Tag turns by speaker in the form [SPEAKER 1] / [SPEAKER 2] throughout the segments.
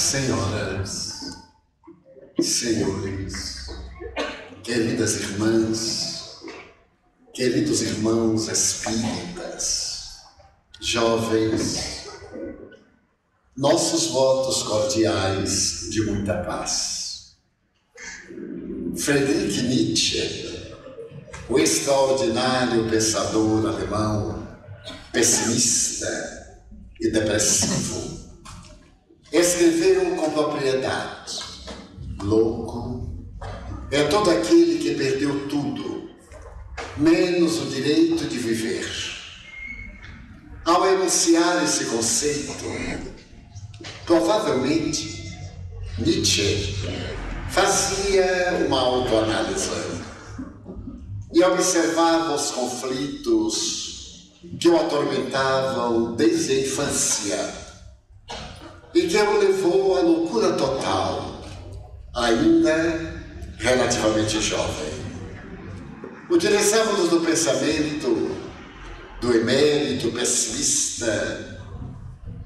[SPEAKER 1] Senhoras, senhores, queridas irmãs, queridos irmãos espíritas, jovens, nossos votos cordiais de muita paz. Friedrich Nietzsche, o extraordinário pensador alemão, pessimista e depressivo, escreveu com propriedade: louco é todo aquele que perdeu tudo, menos o direito de viver. Ao enunciar esse conceito, provavelmente Nietzsche fazia uma autoanálise e observava os conflitos que o atormentavam desde a infância e que o levou à loucura total, ainda relativamente jovem. Utilizamos do pensamento do emérito pessimista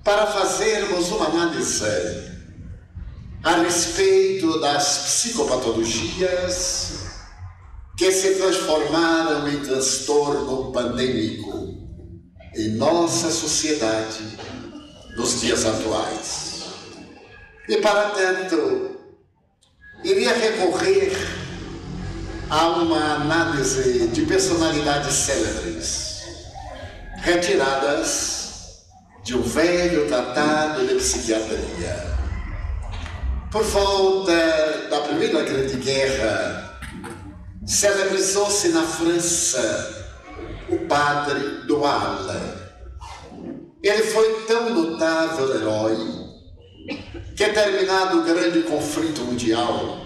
[SPEAKER 1] para fazermos uma análise a respeito das psicopatologias que se transformaram em transtorno pandêmico em nossa sociedade nos dias atuais. E, para tanto, iria recorrer a uma análise de personalidades célebres, retiradas de um velho tratado de psiquiatria. Por volta da Primeira Grande Guerra, celebrizou-se na França o padre Doual. Ele foi tão notável herói que, terminado o grande conflito mundial,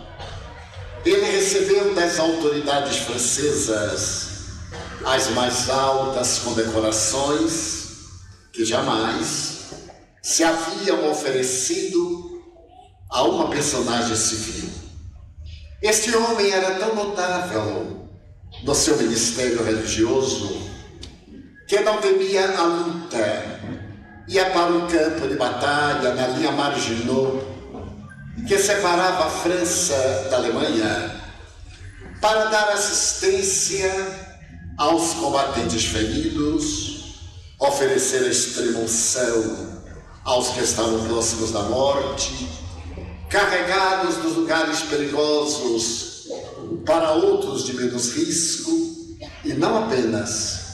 [SPEAKER 1] ele recebeu das autoridades francesas as mais altas condecorações que jamais se haviam oferecido a uma personagem civil. Este homem era tão notável no seu ministério religioso que não temia a luta, ia para o campo de batalha na linha Maginot, que separava a França da Alemanha, para dar assistência aos combatentes feridos, oferecer extrema-unção aos que estavam próximos da morte, carregados dos lugares perigosos para outros de menos risco, e não apenas.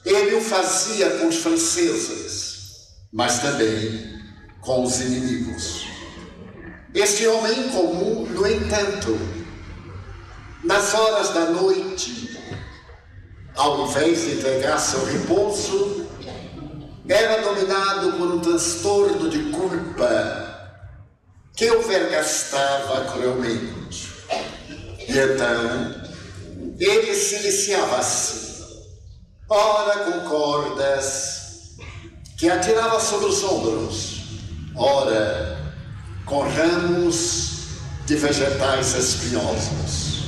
[SPEAKER 1] Ele o fazia com os franceses, mas também com os inimigos. Este homem incomum, no entanto, nas horas da noite, ao invés de entregar-se ao repouso, era dominado por um transtorno de culpa que o vergastava cruelmente. E então, ele se iniciava-se, ora com cordas que atirava sobre os ombros, ora com ramos de vegetais espinhosos.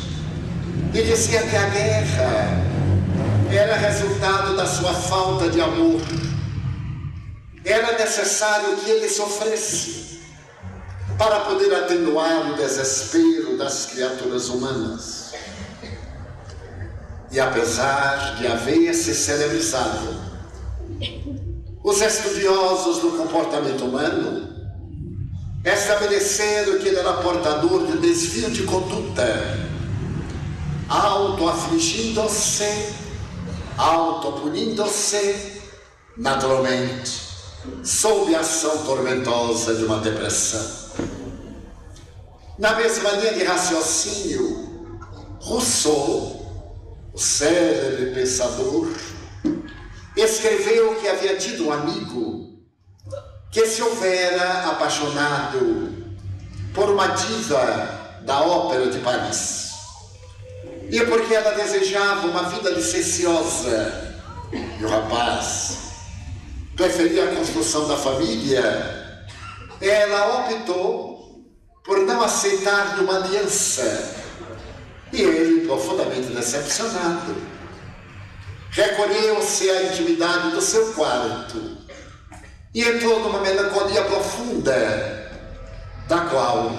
[SPEAKER 1] E dizia que a guerra era resultado da sua falta de amor. Era necessário que ele sofresse para poder atenuar o desespero das criaturas humanas. E apesar de haver se celebrizado, os estudiosos do comportamento humano estabeleceram que ele era portador de desvio de conduta, auto-afligindo-se, auto-punindo-se, naturalmente, sob a ação tormentosa de uma depressão. Na mesma linha de raciocínio, Rousseau, o célebre pensador, escreveu que havia tido um amigo que se houvera apaixonado por uma diva da Ópera de Paris. E porque ela desejava uma vida licenciosa e o rapaz preferia a construção da família, ela optou por não aceitar uma aliança. E ele, profundamente decepcionado, recolheu-se à intimidade do seu quarto e entrou numa melancolia profunda da qual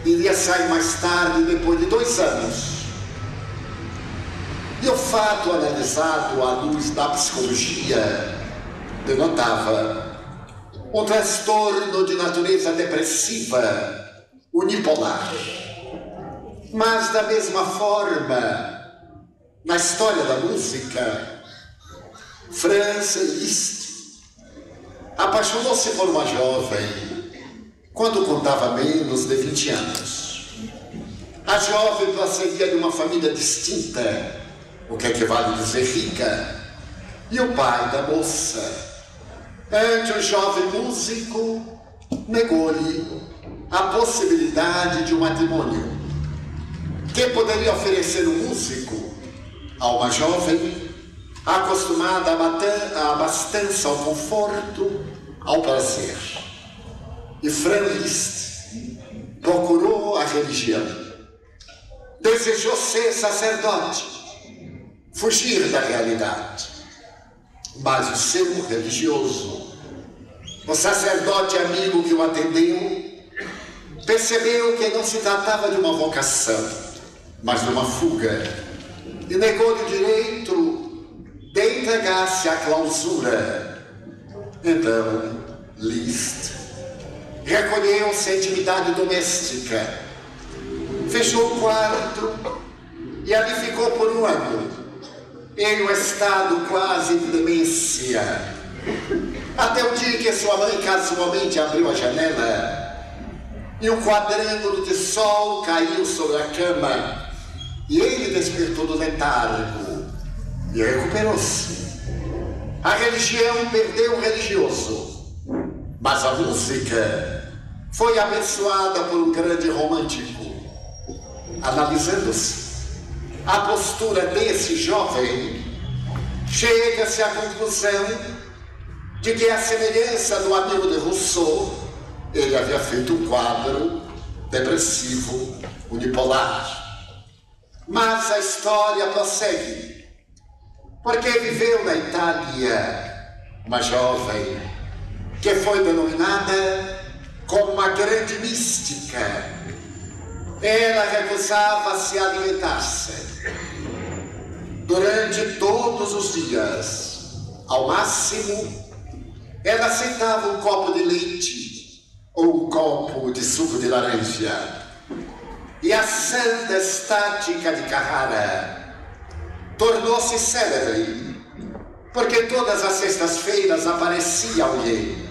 [SPEAKER 1] iria sair mais tarde, depois de 2 anos. E o fato, analisado à luz da psicologia, denotava um transtorno de natureza depressiva unipolar. Mas, da mesma forma, na história da música, Franz Liszt apaixonou-se por uma jovem quando contava menos de 20 anos. A jovem procedia de uma família distinta, o que equivale a dizer rica, e o pai da moça, ante o jovem músico, negou-lhe a possibilidade de um matrimônio. Que poderia oferecer um músico a uma jovem acostumada à abastança, ao conforto, ao prazer? E Franz Liszt procurou a religião. Desejou ser sacerdote, fugir da realidade. Mas o seu religioso, o sacerdote amigo que o atendeu, percebeu que não se tratava de uma vocação, mas de uma fuga, e negou-lhe o direito de entregar-se à clausura. Então, Liszt recolheu-se à intimidade doméstica, fechou o quarto e ali ficou por 1 ano, em um estado quase de demência, até o dia que sua mãe casualmente abriu a janela e um quadrângulo de sol caiu sobre a cama e ele despertou do letargo e recuperou-se. A religião perdeu o religioso, mas a música foi abençoada por um grande romântico. Analisando-se a postura desse jovem, chega-se à conclusão de que, à semelhança do amigo de Rousseau, ele havia feito um quadro depressivo unipolar. Mas a história prossegue, porque viveu na Itália uma jovem que foi denominada como uma grande mística. Ela recusava-se a alimentar-se durante todos os dias. Ao máximo, ela aceitava um copo de leite ou um copo de suco de laranja. E a santa estática de Carrara tornou-se célebre, porque todas as sextas-feiras apareciam-lhe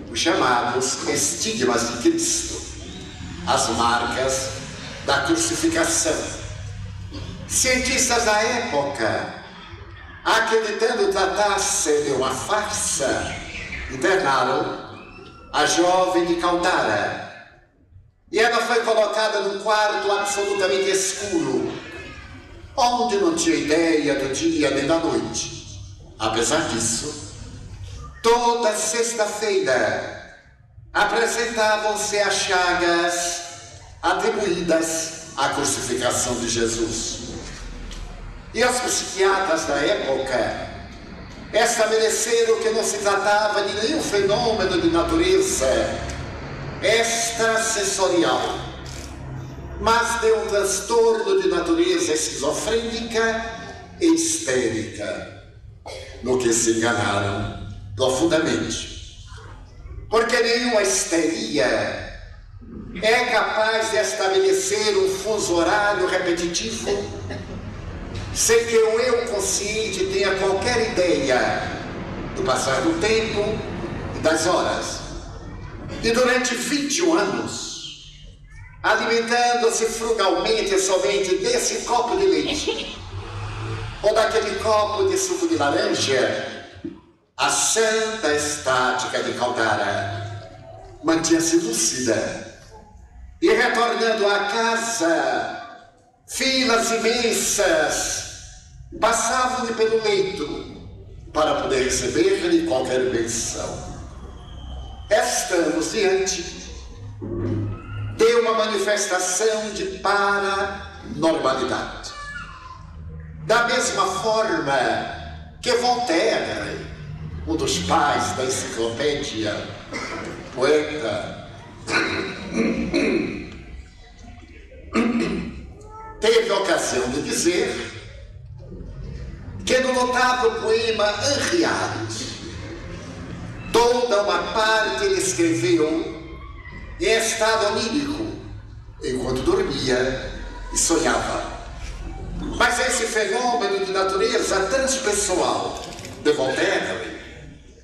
[SPEAKER 1] os chamados estigmas de Cristo, as marcas da crucificação. Cientistas da época, acreditando tratar-se de uma farsa, internaram a jovem de Caldara, e ela foi colocada num quarto absolutamente escuro, onde não tinha ideia do dia nem da noite. Apesar disso, toda sexta-feira apresentavam-se as chagas atribuídas à crucificação de Jesus. E os psiquiatras da época estabeleceram que não se tratava de nenhum fenômeno de natureza extrasensorial, mas de um transtorno de natureza esquizofrênica e histérica, no que se enganaram profundamente. Porque nenhuma histeria é capaz de estabelecer um fuso horário repetitivo sem que o eu consciente tenha qualquer ideia do passar do tempo e das horas. E durante 21 anos, alimentando-se frugalmente somente desse copo de leite ou daquele copo de suco de laranja, a santa estática de Caldara mantinha-se lúcida. E retornando à casa, filas imensas passavam-lhe pelo leito para poder receber-lhe qualquer bênção. Estamos diante de uma manifestação de paranormalidade. Da mesma forma que Voltaire, um dos pais da enciclopédia, poeta, teve a ocasião de dizer que no notável poema Henriade, toda uma parte ele escreveu em estado onírico, enquanto dormia e sonhava. Mas esse fenômeno de natureza transpessoal de Voltaire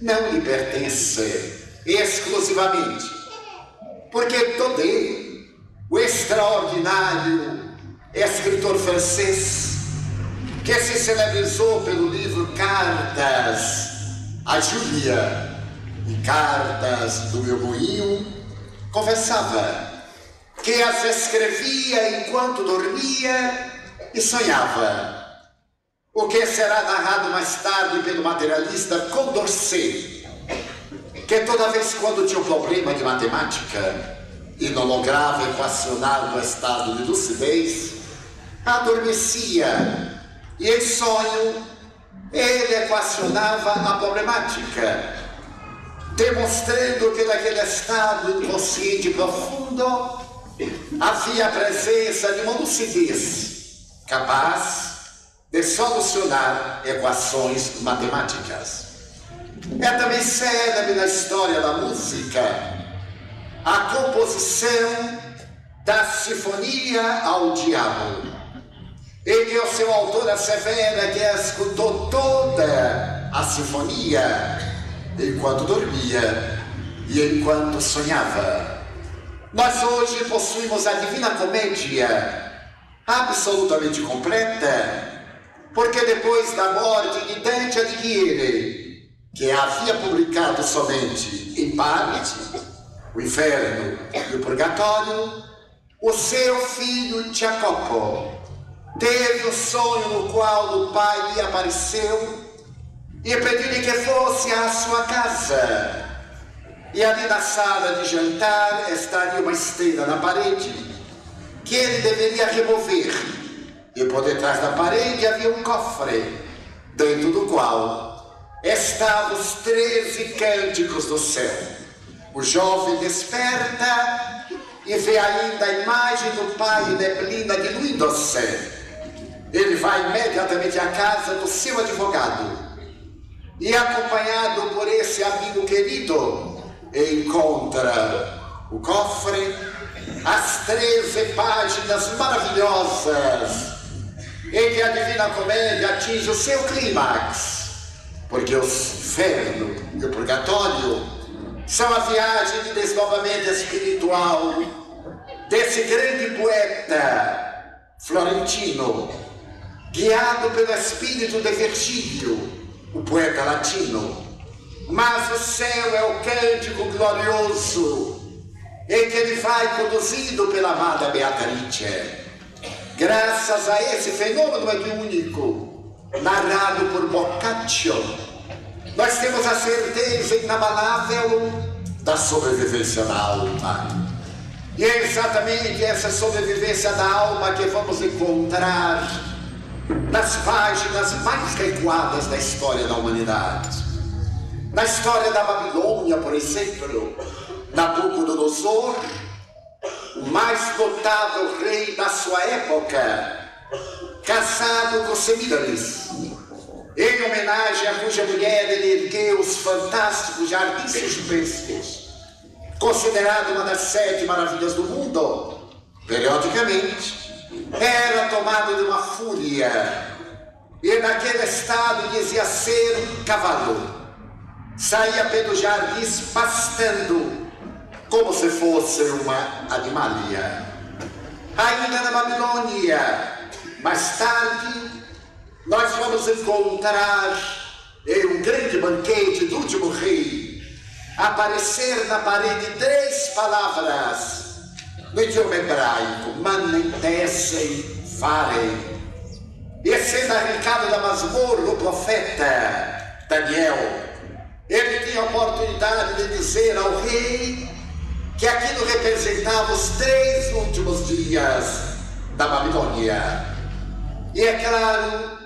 [SPEAKER 1] não lhe pertence exclusivamente, porque Daudet, o extraordinário escritor francês, que se celebrizou pelo livro Cartas a Júlia e Cartas do Meu Moinho, confessava que as escrevia enquanto dormia e sonhava. O que será narrado mais tarde pelo materialista Condorcet, que toda vez quando tinha um problema de matemática e não lograva equacionar no estado de lucidez, adormecia e em sonho ele equacionava a problemática, demonstrando que naquele estado inconsciente profundo havia a presença de uma lucidez capaz de solucionar equações matemáticas. É também célebre na história da música a composição da Sinfonia ao Diabo, em que o seu autor assevera que escutou toda a sinfonia enquanto dormia e enquanto sonhava. Nós hoje possuímos a Divina Comédia absolutamente completa, porque depois da morte de Dante Alighieri, que havia publicado somente em parte o Inferno e o Purgatório, o seu filho Jacopo teve um sonho no qual o pai lhe apareceu e pediu-lhe que fosse à sua casa. E ali na sala de jantar estaria uma esteira na parede que ele deveria remover. E por detrás da parede havia um cofre, dentro do qual estavam os 13 cânticos do céu. O jovem desperta e vê ainda a imagem do pai em neblina diluindo-se. Ele vai imediatamente à casa do seu advogado e, acompanhado por esse amigo querido, encontra o cofre, as 13 páginas maravilhosas em que a Divina Comédia atinge o seu clímax, porque o Inferno e o Purgatório são a viagem de desdobramento espiritual desse grande poeta florentino, guiado pelo espírito de Virgílio, o poeta latino. Mas o céu é o cântico glorioso em que ele vai conduzido pela amada Beatrice. Graças a esse fenômeno mediúnico, narrado por Boccaccio, nós temos a certeza inabalável da sobrevivência da alma. E é exatamente essa sobrevivência da alma que vamos encontrar nas páginas mais recuadas da história da humanidade. Na história da Babilônia, por exemplo, Nabucodonosor, o mais notável rei da sua época, casado com Semíramis, em homenagem a cuja mulher ele ergueu os fantásticos jardins egípcios, considerado uma das 7 maravilhas do mundo, periodicamente era tomado de uma fúria e naquele estado dizia ser um cavalo. Saía pelos jardins pastando como se fosse uma animalia. Ainda na Babilônia, mais tarde, nós vamos encontrar em um grande banquete do último rei aparecer na parede 3 palavras no idioma hebraico: manem, tessem, farem. E sendo arrancado da masmorra o profeta Daniel, ele tinha a oportunidade de dizer ao rei que aquilo representava os 3 últimos dias da Babilônia. E é claro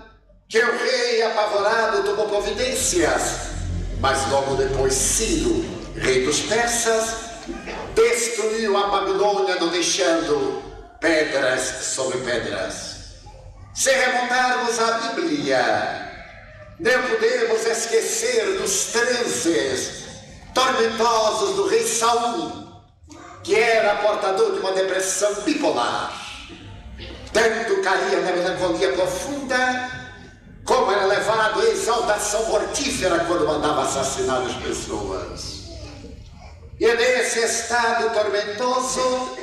[SPEAKER 1] que o rei, apavorado, tomou providências, mas logo depois Ciro, rei dos persas, deu destruiu a Babilônia, não deixando pedras sobre pedras. Se remontarmos à Bíblia, não podemos esquecer dos transes tormentosos do rei Saul, que era portador de uma depressão bipolar. Tanto caía na melancolia profunda, como era levado à exaltação mortífera quando mandava assassinar as pessoas. E nesse estado tormentoso,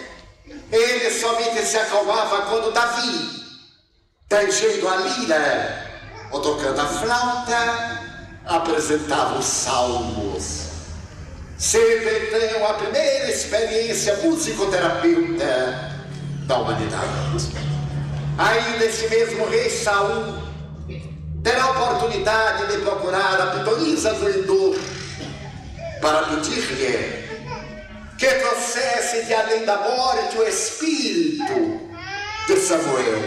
[SPEAKER 1] ele somente se acalmava quando Davi, tangendo a lira ou tocando a flauta, apresentava os salmos, sendo então a primeira experiência musicoterapeuta da humanidade. Ainda esse mesmo rei Saul terá a oportunidade de procurar a pitonisa do Endor para pedir-lhe que trouxesse de além da morte o espírito de Samuel,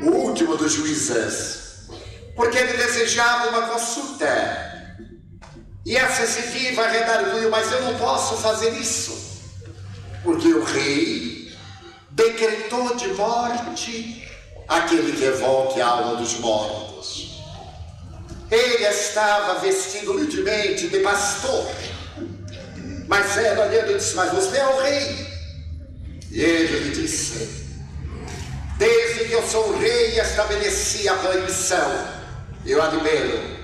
[SPEAKER 1] o último dos juízes, porque ele desejava uma consulta. E a sensitiva redarguiu: mas eu não posso fazer isso, porque o rei decretou de morte aquele que evoque a alma dos mortos. Ele estava vestido humildemente de pastor, mas ela olhando disse: mas você é o rei. E ele lhe disse: desde que eu sou o rei e estabeleci a proibição, eu a libero,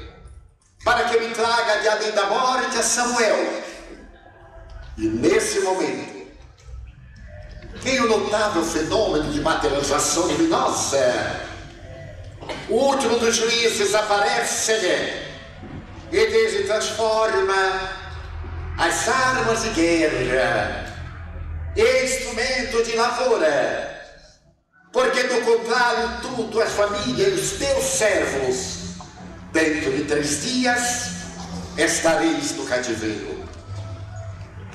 [SPEAKER 1] para que me traga de além da morte a Samuel. E nesse momento, veio o notável fenômeno de materialização luminosa. O último dos juízes aparece-lhe e desde transforma as armas de guerra em instrumento de lavoura, porque do contrário tudo, a família e os teus servos, dentro de 3 dias estareis no cativeiro.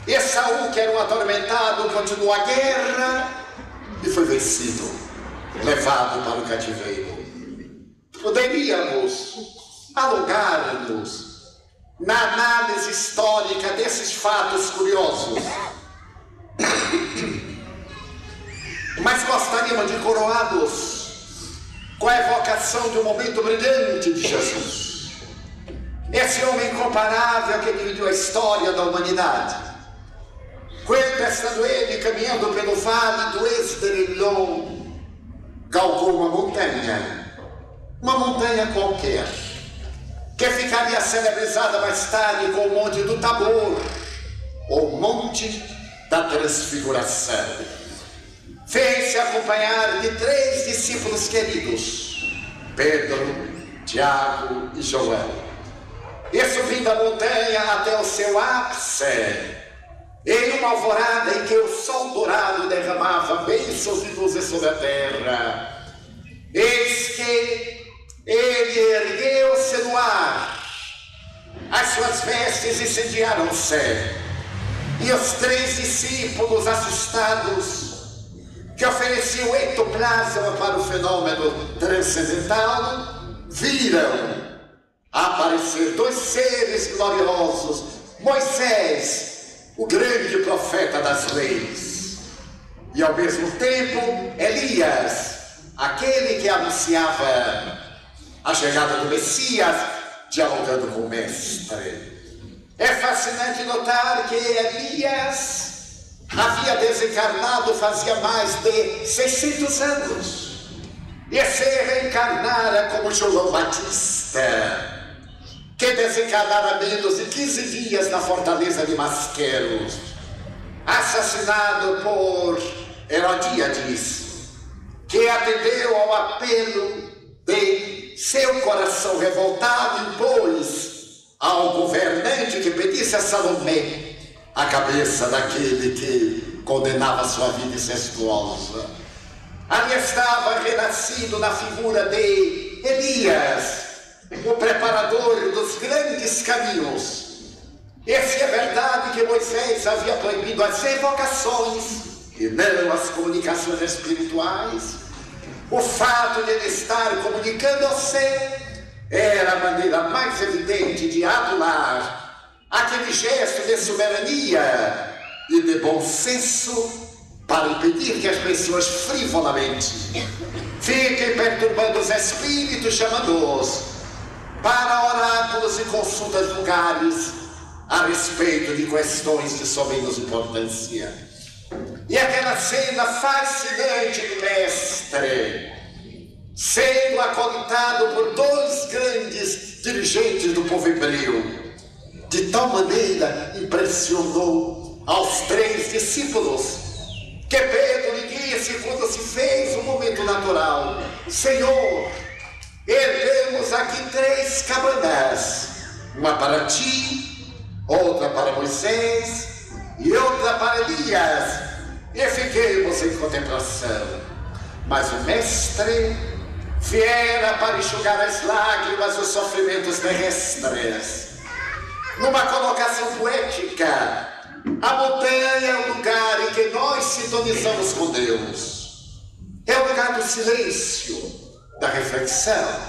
[SPEAKER 1] E Saul, que era um atormentado, continuou a guerra e foi vencido, levado para o cativeiro. Poderíamos alongar-nos na análise histórica desses fatos curiosos, mas gostaríamos de coroá-los com a evocação de um momento brilhante de Jesus, esse homem incomparável que dividiu a história da humanidade. Quando, estando ele caminhando pelo vale do Esdrelon, galgou uma montanha qualquer, que ficaria celebrizada mais tarde com o Monte do Tabor, ou Monte da Transfiguração. Fez-se acompanhar de 3 discípulos queridos, Pedro, Tiago e João, e subindo a montanha até o seu ápice, em uma alvorada em que o sol dourado derramava bênçãos e luzes sobre a terra, eis que ele ergueu-se no ar, as suas vestes incendiaram-se, e os 3 discípulos assustados, que ofereciam ectoplasma para o fenômeno transcendental, viram aparecer 2 seres gloriosos: Moisés, o grande profeta das leis, e ao mesmo tempo Elias, aquele que anunciava a chegada do Messias, dialogando com o Mestre. É fascinante notar que Elias havia desencarnado fazia mais de 600 anos, e se reencarnara como João Batista, que desencarnara menos de 15 dias na fortaleza de Masqueros, assassinado por Herodíades, que atendeu ao apelo de seu coração revoltado e impôs ao governante que pedisse a Salomé a cabeça daquele que condenava sua vida incestuosa. Ali estava renascido na figura de Elias, o preparador dos grandes caminhos. E se é verdade que Moisés havia proibido as evocações e não as comunicações espirituais, o fato de ele estar comunicando-se era a maneira mais evidente de anular aquele gesto de soberania e de bom senso para impedir que as pessoas frivolamente fiquem perturbando os espíritos, chamando-os para oráculos e consultas vulgares a respeito de questões de somenos importância. E aquela cena fascinante do mestre sendo acolitado por dois grandes dirigentes do povo hebreu, de tal maneira impressionou aos 3 discípulos, que Pedro lhe disse quando se fez o momento natural: Senhor, erguemos aqui 3 cabanas, uma para ti, outra para Moisés e outra para Elias, e fiquemos em contemplação. Mas o mestre viera para enxugar as lágrimas dos sofrimentos terrestres. Numa colocação poética, a montanha é o lugar em que nós sintonizamos com Deus. É o lugar do silêncio, da reflexão.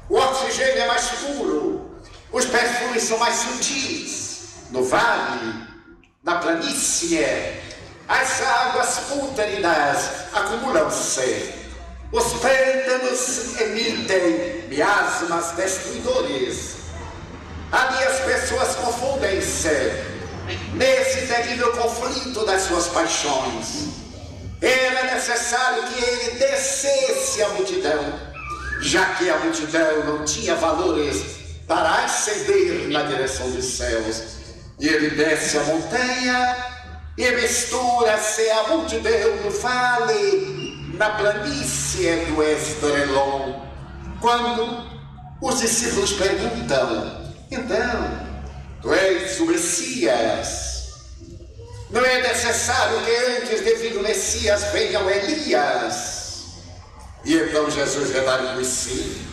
[SPEAKER 1] O oxigênio é mais puro, os perfumes são mais sutis. No vale, na planície, as águas pútridas acumulam-se. Os pântanos emitem miasmas destruidores. Ali as pessoas confundem-se nesse terrível conflito das suas paixões. Era necessário que ele descesse a multidão, já que a multidão não tinha valores para ascender na direção dos céus. E ele desce a montanha e mistura-se a multidão no vale, na planície do Esdrelon. Quando os discípulos perguntam: então, tu és o Messias? Não é necessário que antes de vir o Messias venha o Elias? E então Jesus redarguiu: sim,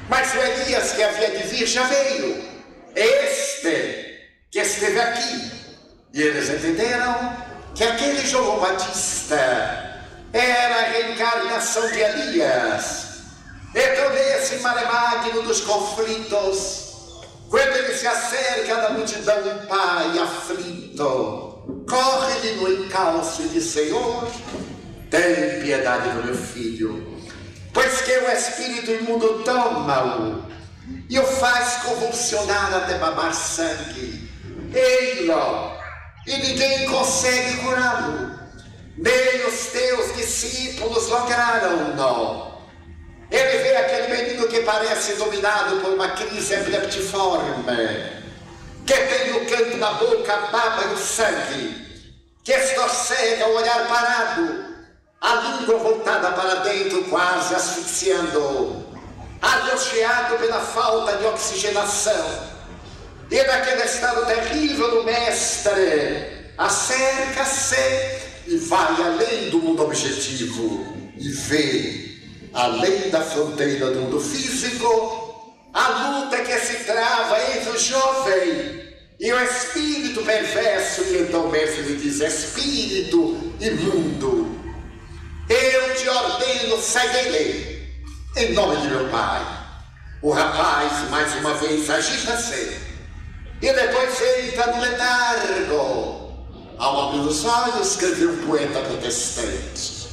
[SPEAKER 1] mas o Elias que havia de vir já veio, este que esteve aqui. E eles entenderam que aquele João Batista era a reencarnação de Elias. Então, nesse mare magno dos conflitos, quando ele se acerca da multidão, o pai aflito corre-lhe no encalço e diz: Senhor, tem piedade do meu filho, pois que o espírito imundo toma-o e o faz convulsionar até babar sangue. Ei-lo, e ninguém consegue curá-lo, nem os teus discípulos lograram-no. Ele vê aquele menino que parece dominado por uma crise epileptiforme, que tem o canto da boca, a baba e o sangue, que estorcega o olhar parado, a língua voltada para dentro, quase asfixiando, angustiado pela falta de oxigenação. E naquele estado terrível do mestre, acerca-se e vai além do mundo objetivo e vê, além da fronteira do mundo físico, a luta que se trava entre o jovem e o espírito perverso. E então o mestre lhe diz: espírito imundo, eu te ordeno, sai dele, em nome de meu pai. O rapaz mais uma vez agita-se e depois entra no letargo. Ao abrir os olhos, escreveu um poeta protestante: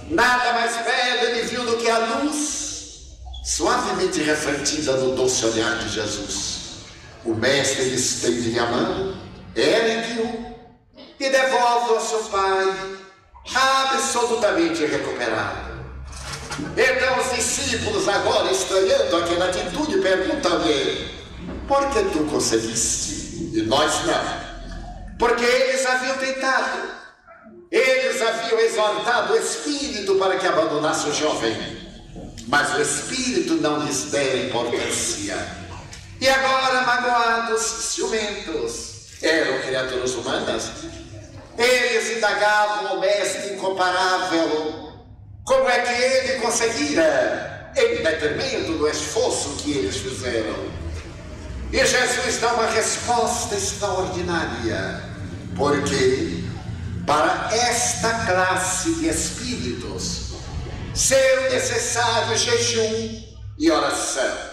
[SPEAKER 1] nada mais belo ele viu do que a luz suavemente refletida no doce olhar de Jesus. O mestre lhe estende a mão, ergue-o e devolve ao seu pai, absolutamente recuperado. Então os discípulos, agora estranhando aquela atitude, perguntam-lhe: por que tu conseguiste e nós não? Porque eles haviam tentado, eles haviam exortado o espírito para que abandonasse o jovem, mas o espírito não lhes dera importância. E agora, magoados, ciumentos, eram criaturas humanas, eles indagavam o mestre incomparável como é que ele conseguira, em detrimento do esforço que eles fizeram. E Jesus dá uma resposta extraordinária, porque para esta classe de espíritos serão necessários jejum e oração.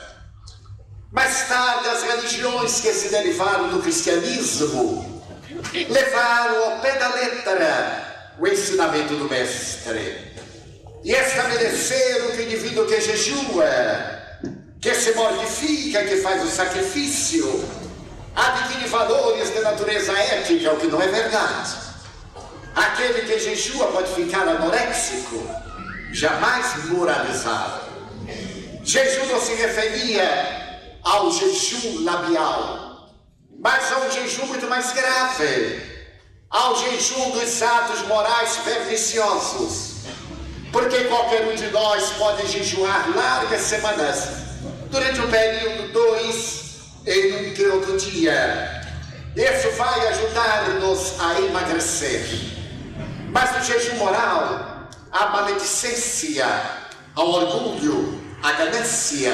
[SPEAKER 1] Mais tarde, as religiões que se derivaram do cristianismo levaram ao pé da letra o ensinamento do mestre e estabeleceram que o indivíduo que jejua, que se mortifica, que faz o sacrifício, adquire valores de natureza ética, o que não é verdade. Aquele que jejua pode ficar anoréxico, jamais moralizado. Jejum não se referia ao jejum labial, mas a um jejum muito mais grave, ao jejum dos atos morais perniciosos. Porque qualquer um de nós pode jejuar largas semanas, durante um período, 2 em um que outro dia. Isso vai ajudar-nos a emagrecer. Mas no jejum moral, a maledicência, ao orgulho, a ganância,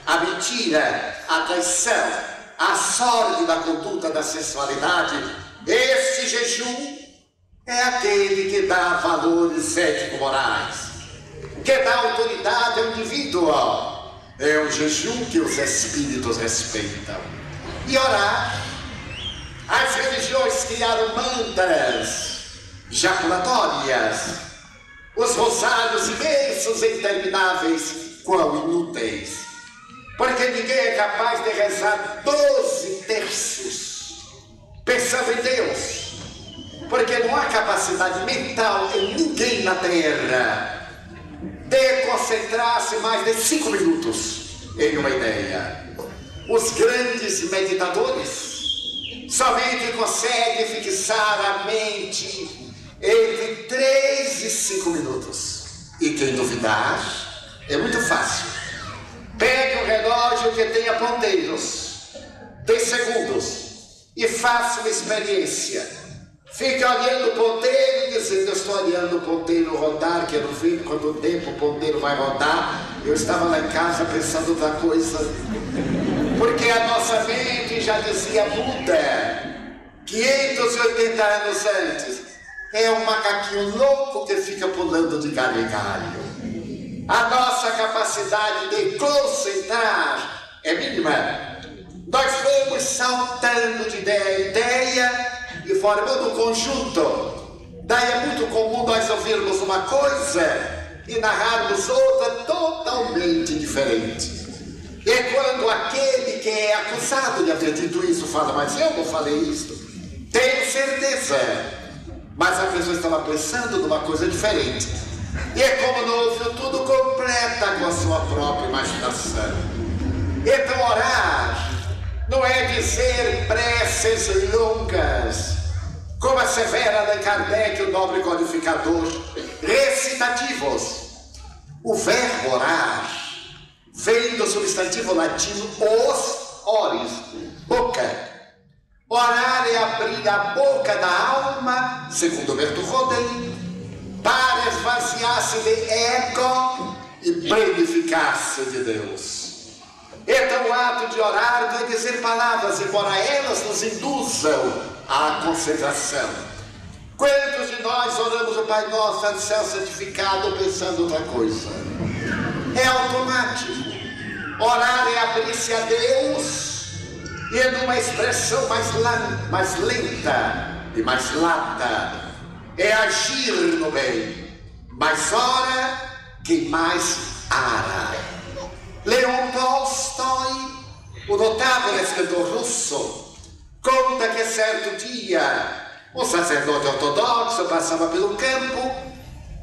[SPEAKER 1] a mentira, a traição, a sórdida conduta da sensualidade, esse jejum é aquele que dá valores ético-morais, que dá autoridade ao indivíduo. É o jejum que os espíritos respeitam. E orar, as religiões criaram mantras, jaculatórias, os rosários imensos e intermináveis, quão inúteis, porque ninguém é capaz de rezar 12 terços pensando em Deus, porque não há capacidade mental em ninguém na Terra de concentrar-se mais de 5 minutos em uma ideia. Os grandes meditadores somente conseguem fixar a mente entre 3 e 5 minutos. E quem duvidar, é muito fácil. Pegue um relógio que tenha ponteiros de segundos e faça uma experiência. Fica olhando o ponteiro e dizendo: eu estou olhando o ponteiro rodar, quero ver quanto tempo o ponteiro vai rodar. Eu estava lá em casa pensando outra coisa. Porque a nossa mente, já dizia Buda, 580 anos antes, é um macaquinho louco que fica pulando de galho em galho. A nossa capacidade de concentrar é mínima. Nós vamos saltando de ideia em ideia e formando um conjunto. Daí é muito comum nós ouvirmos uma coisa e narrarmos outra totalmente diferente. E quando aquele que é acusado de haver dito isso fala: mas eu não falei isso, tenho certeza. Mas a pessoa estava pensando numa coisa diferente. E é como não ouviu tudo, completa com a sua própria imaginação. Então orar não é dizer preces longas, como assevera Allan Kardec, o nobre codificador, recitativos. O verbo orar vem do substantivo latino os ores, boca. Orar é abrir a boca da alma, segundo Bertoldo Rodin, para esvaziar-se de ego e plenificar-se de Deus. Então o ato de orar não é dizer palavras, embora elas nos induzam à concentração. Quantos de nós oramos o Pai Nosso, Santo Céu santificado, pensando outra coisa? É automático. Orar é abrir-se a Deus e numa expressão mais lenta e mais lata. É agir no bem. Mais ora, quem mais ara. Leon Tolstói, o notável escritor russo, conta que certo dia um sacerdote ortodoxo passava pelo campo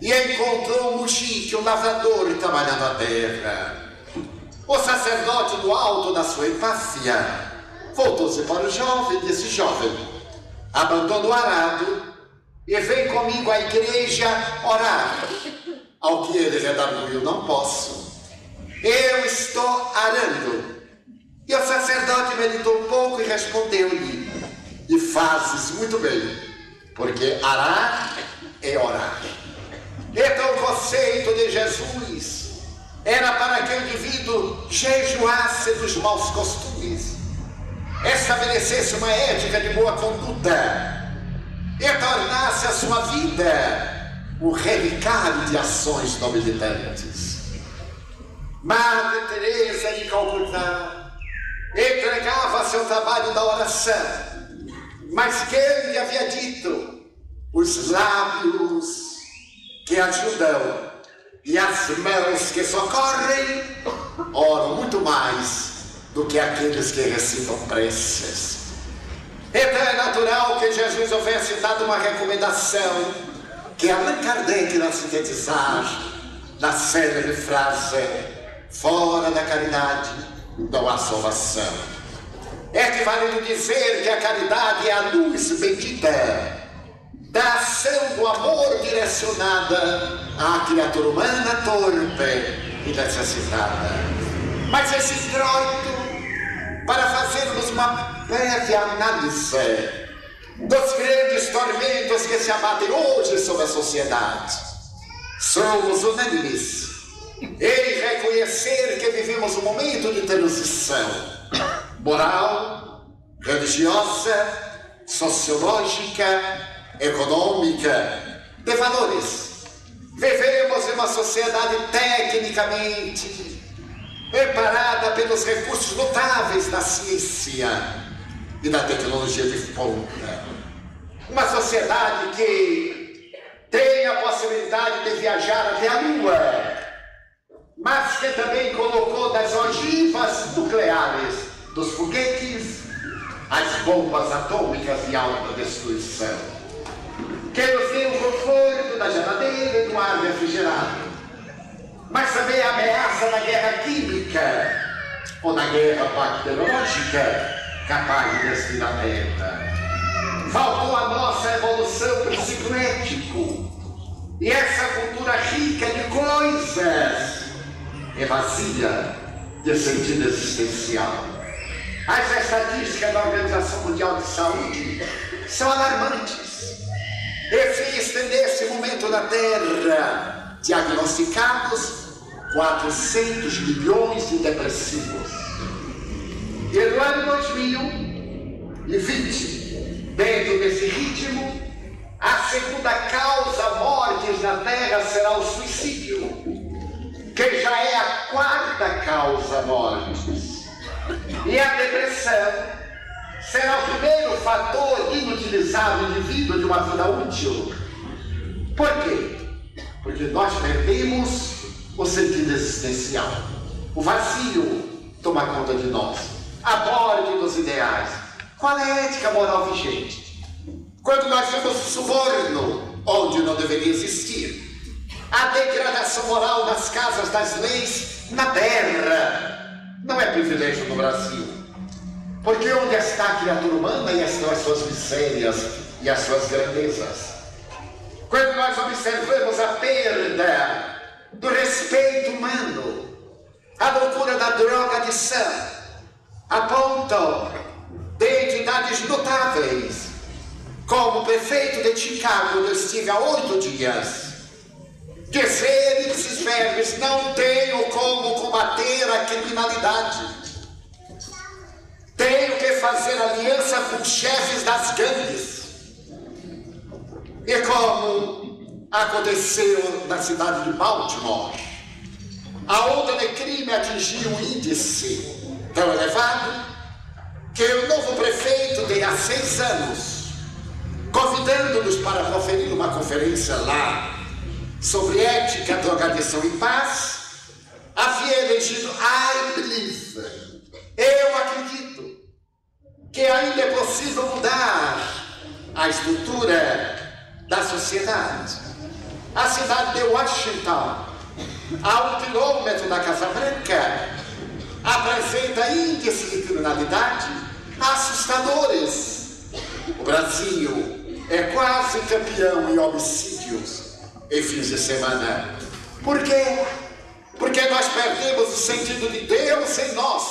[SPEAKER 1] e encontrou um mujique, um lavrador, trabalhando a terra. O sacerdote, no alto da sua empáfia, voltou-se para o jovem e disse: jovem, abandona o arado e vem comigo à igreja orar. Ao que ele redarguiu: não posso, eu estou arando. E o sacerdote meditou um pouco e respondeu-lhe: e fazes muito bem, porque arar é orar. Então o conceito de Jesus era para que o indivíduo jejuasse dos maus costumes, estabelecesse uma ética de boa conduta e tornasse a sua vida um relicário de ações nobilitantes. Madre Teresa de Calcutá entregava seu trabalho da oração Mas quem lhe havia dito? Os lábios que ajudam e as mãos que socorrem oram muito mais do que aqueles que recitam preces. Então é natural que Jesus houvesse dado uma recomendação que Allan Kardec irá sintetizar na célebre frase: fora da caridade não há salvação. Equivale dizer que a caridade é a luz bendita da ação do amor direcionada à criatura humana torpe e necessitada. Mas esse introito para fazermos uma breve análise dos grandes tormentos que se abatem hoje sobre a sociedade. Somos unânimes em reconhecer que vivemos um momento de transição moral, religiosa, sociológica, econômica, de valores. Vivemos em uma sociedade tecnicamente preparada pelos recursos notáveis da ciência e da tecnologia de ponta. Uma sociedade que tem a possibilidade de viajar até a Lua, mas que também colocou nas ogivas nucleares dos foguetes as bombas atômicas de alta destruição, que nos deu o conforto da geladeira e do ar refrigerado, mas também a ameaça da guerra química ou da guerra bacteriológica capaz de destruir a Terra. Faltou a nossa evolução para o ciclo ético, e essa cultura rica de coisas é vazia de sentido existencial. As estatísticas da Organização Mundial de Saúde são alarmantes. Existem nesse momento na Terra diagnosticados 400 milhões de depressivos. E no ano 2020, dentro desse ritmo, a segunda causa mortes na Terra será o suicídio, que já é a quarta causa mortes. E a depressão será o primeiro fator inutilizado no indivíduo de uma vida útil. Por quê? Porque nós perdemos o sentido existencial. O vazio toma conta de nós. A morte dos ideais. Qual é a ética moral vigente? Quando nós vemos o suborno onde não deveria existir, a degradação moral das casas das leis na terra, não é privilégio do Brasil. Porque onde está a criatura humana e estão as suas misérias e as suas grandezas? Quando nós observamos a perda do respeito humano, a loucura da drogadição, apontam de entidades notáveis, como o prefeito de Chicago, onde eu estive há 8 dias, dizer esses verbos: não tenho como combater a criminalidade. Tenho que fazer aliança com chefes das gangues. E como aconteceu na cidade de Baltimore, a onda de crime atingiu um índice tão elevado que o novo prefeito de há 6 anos, convidando-nos para proferir uma conferência lá sobre ética, drogadição e paz, havia elegido I believe, eu acredito, que ainda é possível mudar a estrutura da sociedade. A cidade de Washington, a 1 quilômetro da Casa Branca, apresenta índices de criminalidade assustadores. O Brasil é quase campeão em homicídios em fins de semana. Por quê? Porque nós perdemos o sentido de Deus em nós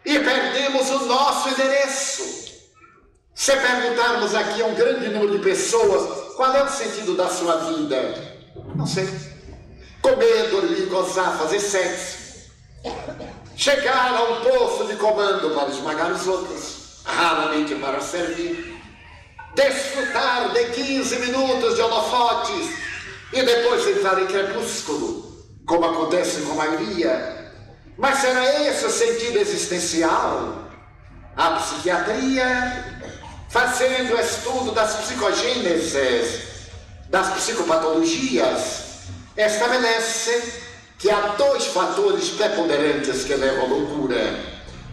[SPEAKER 1] e perdemos o nosso endereço. Se perguntarmos aqui a um grande número de pessoas qual é o sentido da sua vida, não sei. Comer, dormir, gozar, fazer sexo, chegar a um posto de comando para esmagar os outros, raramente para servir, desfrutar de 15 minutos de holofotes e depois entrar em crepúsculo, como acontece com a maioria. Mas será esse o sentido existencial? A psiquiatria fazendo estudo das psicogêneses, das psicopatologias, estabelece que há dois fatores preponderantes que levam à loucura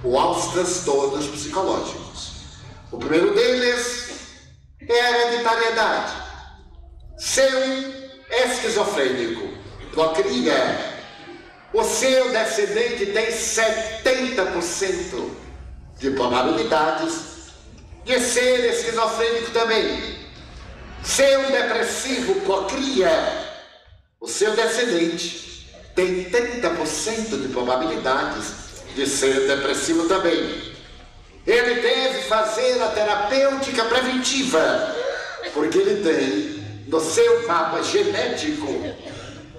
[SPEAKER 1] ou aos transtornos psicológicos. O primeiro deles é a hereditariedade. Se um esquizofrênico procria, o seu descendente tem 70% de probabilidades de ser esquizofrênico também. Se um depressivo procria, o seu descendente tem 30% de probabilidades de ser depressivo também. Ele deve fazer a terapêutica preventiva, porque ele tem no seu mapa genético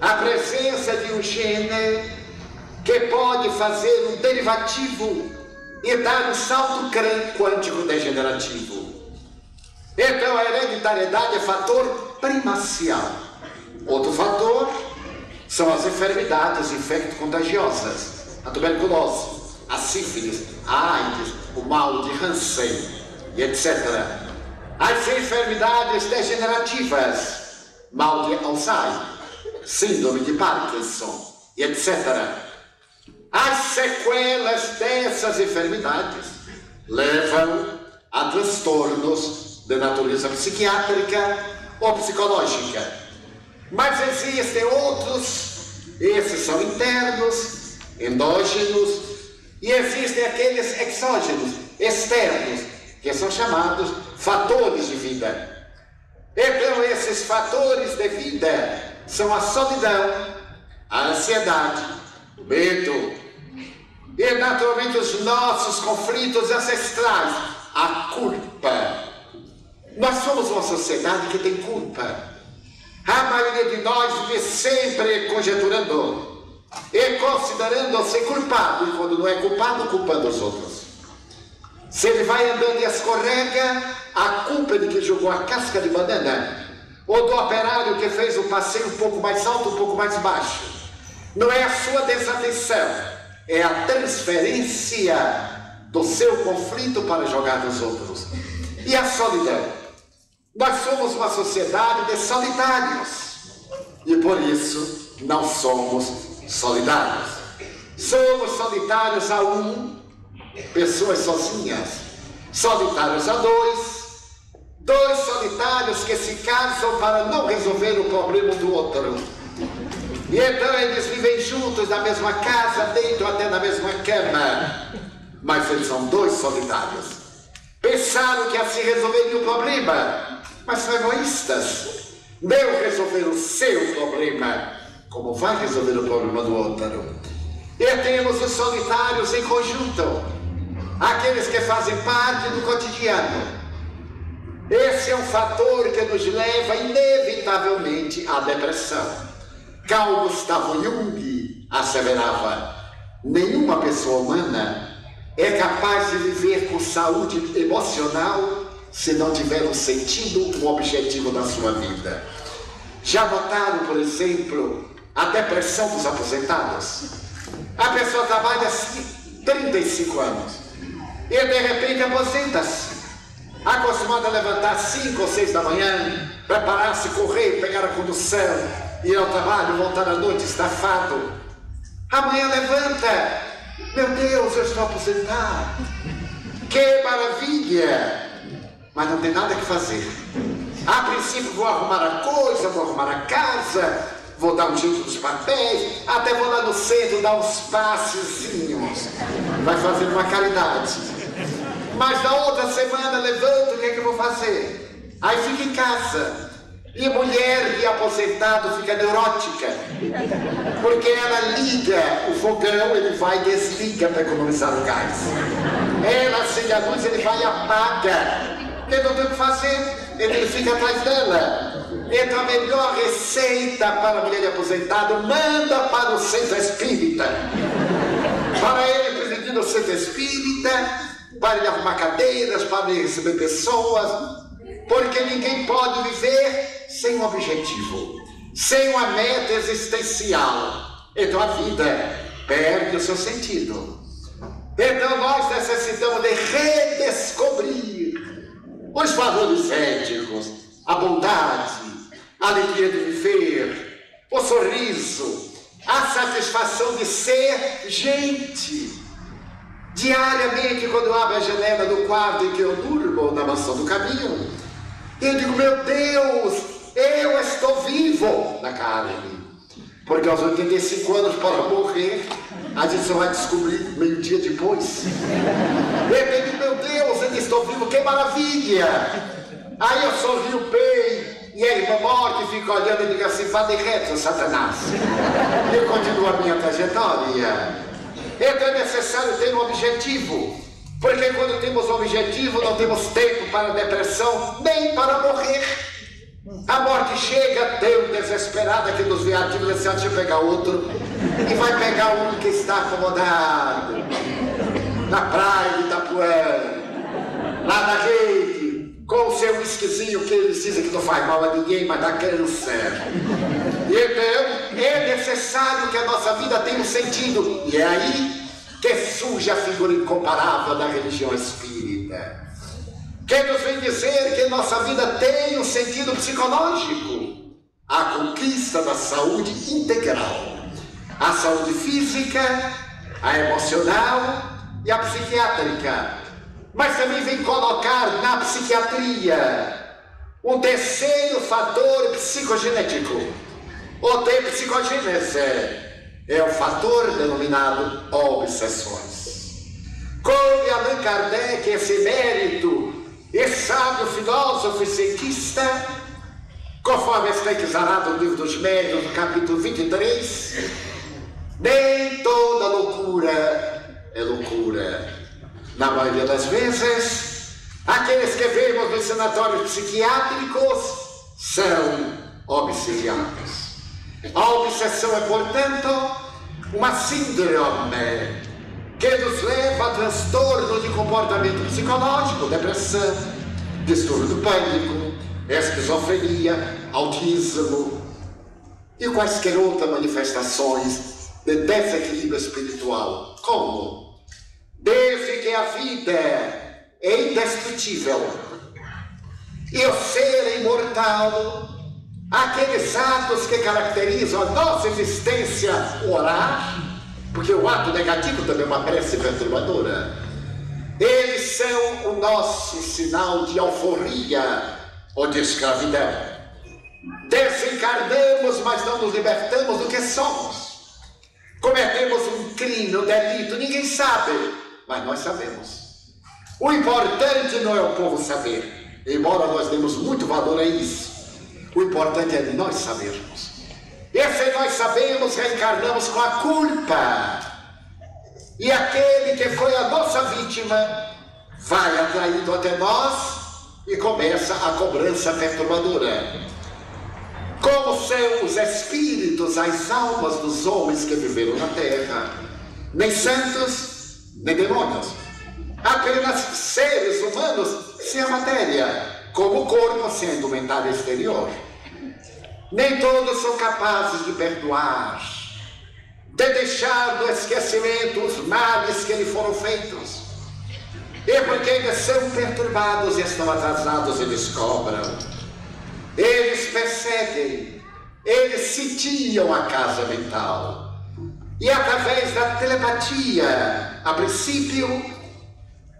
[SPEAKER 1] a presença de um gene que pode fazer um derivativo e dar um salto quântico degenerativo. Então a hereditariedade é fator primacial. Outro fator são as enfermidades infecto-contagiosas, a tuberculose, a sífilis, a AIDS, o mal de Hansen e etc. As enfermidades degenerativas, mal de Alzheimer, síndrome de Parkinson e etc. As sequelas dessas enfermidades levam a transtornos de natureza psiquiátrica ou psicológica. Mas existem outros, esses são internos, endógenos, e existem aqueles exógenos, externos, que são chamados fatores de vida. Então esses fatores de vida são a solidão, a ansiedade, o medo e naturalmente os nossos conflitos ancestrais, a culpa. Nós somos uma sociedade que tem culpa. A maioria de nós vive sempre conjeturando e considerando-se culpado, e quando não é culpado, culpando os outros. Se ele vai andando e escorrega, a culpa é de que jogou a casca de banana, ou do operário que fez o passeio um pouco mais alto, um pouco mais baixo. Não é a sua desatenção, é a transferência do seu conflito para jogar nos outros. E a solidão? Nós somos uma sociedade de solitários e por isso não somos solidários. Somos solitários a um, pessoas sozinhas, solitários a dois, dois solitários que se casam para não resolver o problema do outro. E então eles vivem juntos na mesma casa, dentro até na mesma cama, mas eles são dois solitários. Pensaram que assim resolveriam o problema, mas são egoístas. Não resolver o seu problema, como vai resolver o problema do outro. E temos os solitários em conjunto, aqueles que fazem parte do cotidiano. Esse é um fator que nos leva inevitavelmente à depressão. Carl Gustav Jung asseverava: nenhuma pessoa humana é capaz de viver com saúde emocional se não tiver um sentido, um objetivo da sua vida. Já notaram, por exemplo, a depressão dos aposentados? A pessoa trabalha 35 anos e de repente aposenta-se, acostumada a levantar 5 ou 6 da manhã, preparar-se, correr, pegar a condução, ir ao trabalho, voltar à noite estafado. Amanhã levanta: meu Deus, eu estou aposentado, que maravilha! Mas não tem nada que fazer. A princípio vou arrumar a coisa, vou arrumar a casa, vou dar um jeito dos papéis, até vou lá no centro dar uns passezinhos, vai fazer uma caridade. Mas na outra semana levanto, o que é que eu vou fazer? Aí fica em casa. E mulher de aposentado fica neurótica, porque ela liga o fogão, ele vai e desliga para economizar o gás. Ela acende a luz, ele vai e apaga. Ele não tem o que fazer, ele fica atrás dela. Então a melhor receita para a mulher de aposentado: manda para o centro espírita. Para ele presidir no centro espírita, para ele arrumar cadeiras, para ele receber pessoas. Porque ninguém pode viver sem um objetivo, sem uma meta existencial. Então a vida perde o seu sentido. Então nós necessitamos de redescobrir o valores éticos, a bondade, a alegria de viver, o sorriso, a satisfação de ser gente. Diariamente, quando eu abro a janela do quarto em que eu durmo, na mansão do caminho, eu digo, meu Deus, eu estou vivo na carne. Porque aos 85 anos, para morrer, a gente só vai descobrir meio-dia depois. Eu digo, meu Deus, eu estou vivo, que maravilha! Aí eu sorrio bem, e a irmã morte fica olhando e diz assim, vá de reto, Satanás. E eu continuo a minha trajetória. Então é necessário ter um objetivo, porque quando temos um objetivo, não temos tempo para a depressão, nem para morrer. A morte chega tão desesperada que nos vê ativos, assim, deixa eu pegar outro, e vai pegar um que está acomodado, na praia de Itapuã, lá na rede, com o seu whiskyzinho que eles dizem que não faz mal a ninguém, mas dá câncer. Então, é necessário que a nossa vida tenha um sentido. E é aí que surge a figura incomparável da religião espírita, que nos vem dizer que nossa vida tem um sentido psicológico. A conquista da saúde integral. A saúde física, a emocional e a psiquiátrica. Mas também vem colocar na psiquiatria um terceiro fator psicogenético. O de psicogênese é o fator denominado obsessões. Coube a Allan Kardec esse mérito, esse sábio filósofo e cientista, conforme está exarado no Livro dos Médiuns, no capítulo 23, nem toda loucura é loucura. Na maioria das vezes, aqueles que vemos nos sanatórios psiquiátricos são obsediados. A obsessão é, portanto, uma síndrome que nos leva a transtorno de comportamento psicológico, depressão, distúrbio do pânico, esquizofrenia, autismo e quaisquer outras manifestações de desequilíbrio espiritual. Como? Desde que a vida é indestrutível e o ser é imortal, aqueles atos que caracterizam a nossa existência, o orar, porque o ato negativo também é uma prece perturbadora, eles são o nosso sinal de alforria ou de escravidão. Desencarnamos, mas não nos libertamos do que somos. Cometemos um crime, um delito, ninguém sabe, mas nós sabemos. O importante não é o povo saber, embora nós demos muito valor a isso. O importante é de nós sabermos. E se nós sabemos, reencarnamos com a culpa. E aquele que foi a nossa vítima vai atraído até nós e começa a cobrança perturbadora. Como são os espíritos, as almas dos homens que viveram na terra? Nem santos, nem demônios. Apenas seres humanos sem a matéria, como o corpo sem a indumentária exterior. Nem todos são capazes de perdoar, de deixar no esquecimento os males que lhe foram feitos. E porque ainda são perturbados e estão atrasados, eles cobram, eles perseguem, eles sitiam a casa mental. E através da telepatia, a princípio,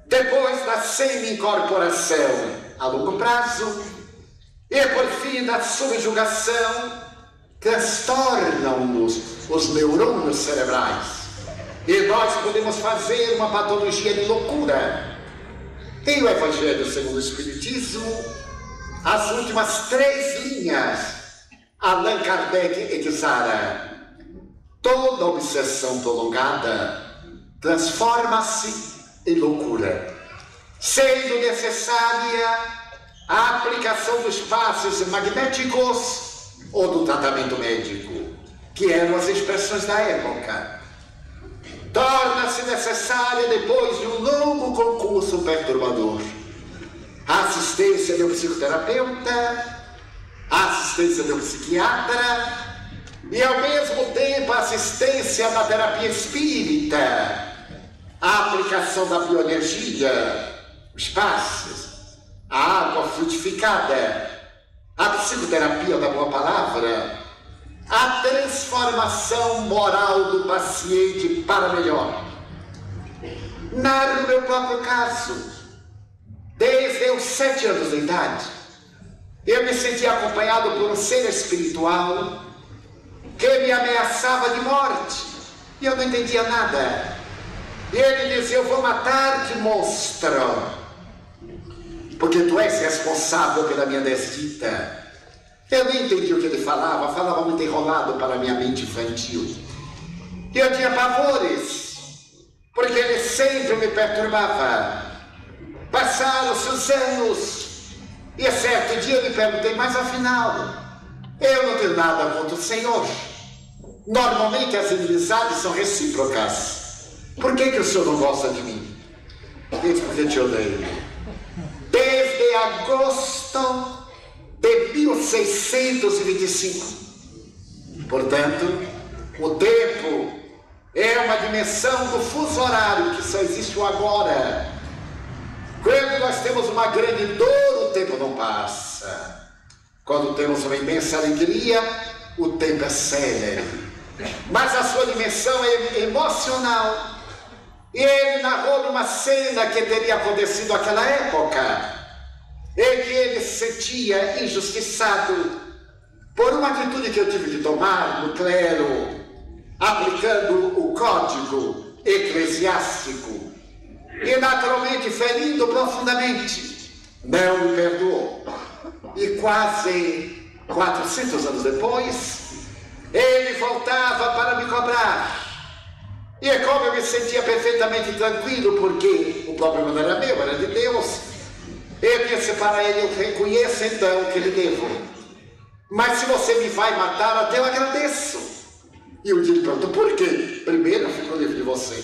[SPEAKER 1] depois da semi-incorporação a longo prazo, e por fim da subjugação, transtornam-nos os neurônios cerebrais. E nós podemos fazer uma patologia de loucura. Em o Evangelho segundo o Espiritismo, as últimas 3 linhas, Allan Kardec exara: toda obsessão prolongada transforma-se em loucura, sendo necessária a aplicação dos passes magnéticos ou do tratamento médico, que eram as expressões da época. Torna-se necessária, depois de um longo concurso perturbador, a assistência de um psicoterapeuta, a assistência de um psiquiatra e, ao mesmo tempo, a assistência na terapia espírita, a aplicação da bioenergia, os passes, a água frutificada, a psicoterapia da boa palavra, a transformação moral do paciente para melhor. Narro o meu próprio caso. Desde os 7 anos de idade, eu me sentia acompanhado por um ser espiritual que me ameaçava de morte, e eu não entendia nada. E ele dizia: eu vou matar-te, monstro, porque tu és responsável pela minha desdita. Eu nem entendi o que ele falava muito enrolado para a minha mente infantil. E eu tinha pavores, porque ele sempre me perturbava. Passaram-se os anos, e certo dia eu me perguntei: mas afinal, eu não tenho nada contra o Senhor. Normalmente as inimizades são recíprocas. Por que o Senhor não gosta de mim? Ele disse: porque eu te odeio. Desde agosto de 1625. Portanto, o tempo é uma dimensão do fuso horário que só existe o agora. Quando nós temos uma grande dor, o tempo não passa. Quando temos uma imensa alegria, o tempo é célere. Mas a sua dimensão é emocional. E ele narrou numa cena que teria acontecido naquela época, em que ele se sentia injustiçado por uma atitude que eu tive de tomar no clero, aplicando o código eclesiástico, e naturalmente ferindo profundamente. Não me perdoou. E quase 400 anos depois, ele voltava para me cobrar. E é como eu me sentia perfeitamente tranquilo, porque o problema não era meu, era de Deus. Eu disse para ele: eu reconheço então que lhe devo, mas se você me vai matar, até eu agradeço. E um dia ele perguntou: por quê? Primeiro, eu fico livre de você,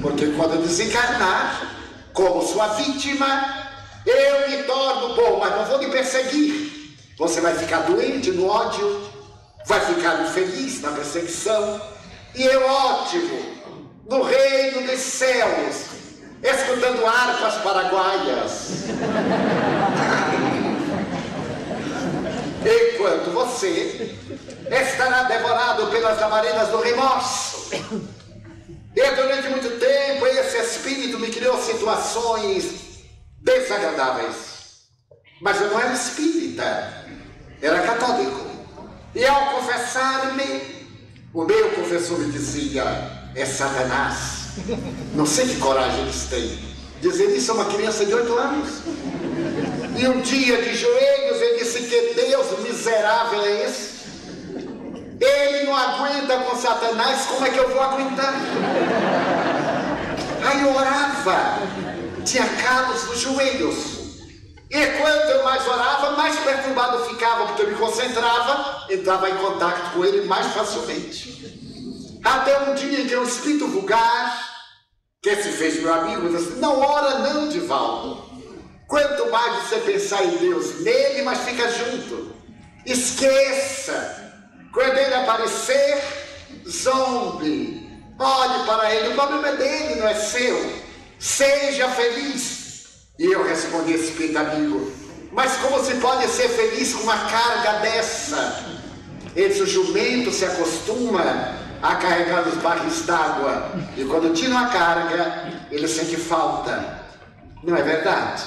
[SPEAKER 1] porque quando eu desencarnar como sua vítima, eu me torno bom, mas não vou lhe perseguir. Você vai ficar doente no ódio, vai ficar infeliz na perseguição, e eu ótimo, no reino dos céus, escutando harpas paraguaias. Enquanto você estará devorado pelas labaredas do remorso. E durante muito tempo esse espírito me criou situações desagradáveis. Mas eu não era espírita, era católico. E ao confessar-me, o meu confessor me dizia: é Satanás. Não sei que coragem eles têm. Dizer isso a uma criança de 8 anos. E um dia de joelhos ele disse: que Deus miserável é esse? Ele não aguenta com Satanás, como é que eu vou aguentar? Aí eu orava, tinha calos nos joelhos. E quanto eu mais orava, mais perturbado ficava, porque eu me concentrava, entrava em contato com ele mais facilmente. Até um dia em que um espírito vulgar, que se fez meu amigo, disse: não ora não, Divaldo. Quanto mais você pensar em Deus, nele, mas fica junto. Esqueça. Quando ele aparecer, zombe. Olhe para ele, o problema é dele, não é seu. Seja feliz. E eu respondi a esse espírito amigo: mas como se pode ser feliz com uma carga dessa? Ele disse: o jumento se acostuma a carregar os barris d'água, e quando tira a carga, ele sente falta. Não é verdade?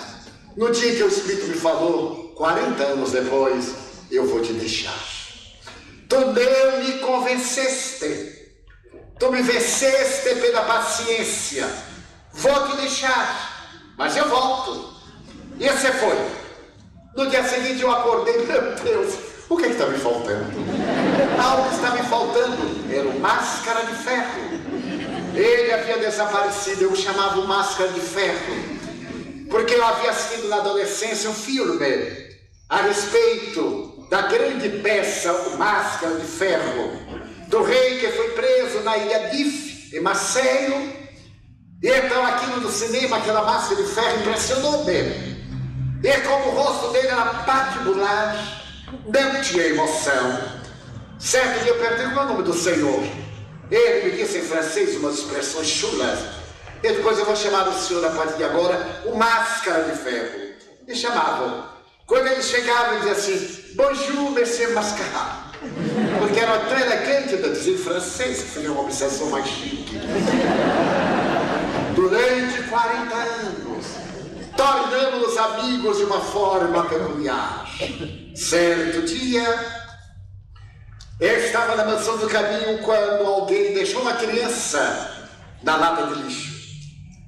[SPEAKER 1] No dia que o Espírito me falou, 40 anos depois: eu vou te deixar. Tu não me convenceste, tu me venceste pela paciência, vou te deixar, mas eu volto. E você foi. No dia seguinte eu acordei: meu Deus, o que está me faltando? Algo está me faltando. Era o Máscara de Ferro. Ele havia desaparecido, eu o chamava o Máscara de Ferro, porque eu havia assistido na adolescência um filme a respeito da grande peça O Máscara de Ferro, do rei que foi preso na ilha Dif, em Marseille. E então aquilo no cinema, aquela máscara de ferro, impressionou-me. E como o rosto dele era patibular, não tinha emoção. Certo dia eu perguntei: qual é o nome do Senhor? Ele me disse em francês umas expressões chulas. E depois: eu vou chamar o senhor a partir de agora o Máscara de Ferro. me chamavam. Quando eles chegavam, diziam assim, bonjour, monsieur Mascarat. Porque era tão elegante de dizer francês, que seria uma obsessão mais chique. Durante 40 anos, tornamos-nos amigos de uma forma peculiar. Certo dia, eu estava na mansão do caminho quando alguém deixou uma criança na lata de lixo.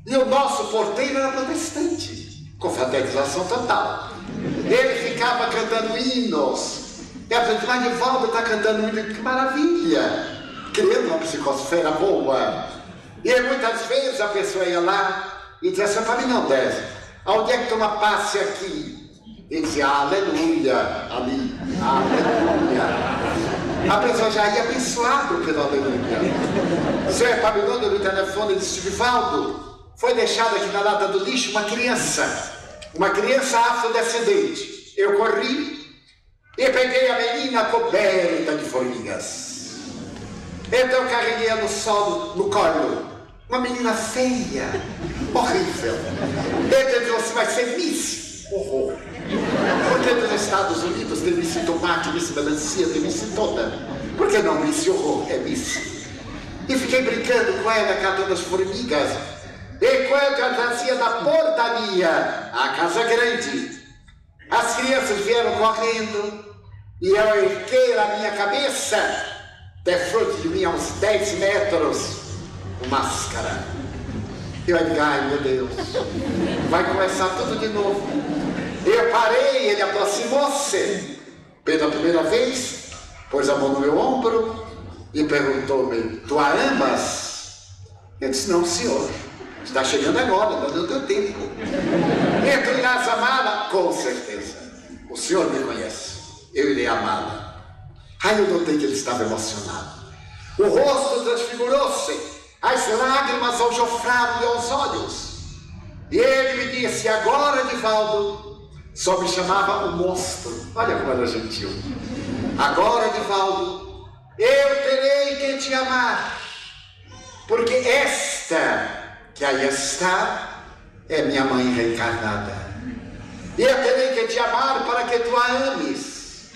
[SPEAKER 1] E o nosso porteiro era protestante, com fraternização total. Ele ficava cantando hinos. E a gente, mas Nivaldo está cantando hino, que maravilha! Criando uma psicosfera boa. E muitas vezes a pessoa ia lá e dizia assim, para mim não desce. Onde é que toma passe aqui? Ele dizia, aleluia, ali, aleluia. A pessoa já ia abençoado pelo aleluia. Seu Epaminondas no telefone disse, Nivaldo, foi deixada aqui na lata do lixo uma criança afrodescendente. Eu corri e peguei a menina coberta de formigas. Então eu carreguei no solo, no colo. Uma menina feia, horrível. Ele disse, você vai ser Miss. Horror. Porque nos Estados Unidos tem Miss Tomate, Miss Melancia, tem Miss toda. Por que não Miss Horror? É Miss. E fiquei brincando com ela, catando as formigas. Enquanto eu trazia da portaria a casa grande, as crianças vieram correndo e eu erguei a minha cabeça, defronte de mim a uns 10 metros, o Máscara. Eu digo, ai meu Deus, vai começar tudo de novo. Eu parei, ele aproximou-se pela primeira vez, pôs a mão no meu ombro e perguntou-me, tu a amas? Eu disse, não senhor. Está chegando agora, não deu teu tempo. Tu irás amá-la? Com certeza. O senhor me conhece. Eu irei amá-la. Aí eu notei que ele estava emocionado. O rosto transfigurou-se. As lágrimas aljofraram-lhe aos olhos. E ele me disse, agora, Nivaldo, só me chamava o monstro. Olha como era gentil. Agora, Nivaldo, eu terei que te amar. Porque esta que aí está, é minha mãe reencarnada. E eu terei que te amar para que tu a ames.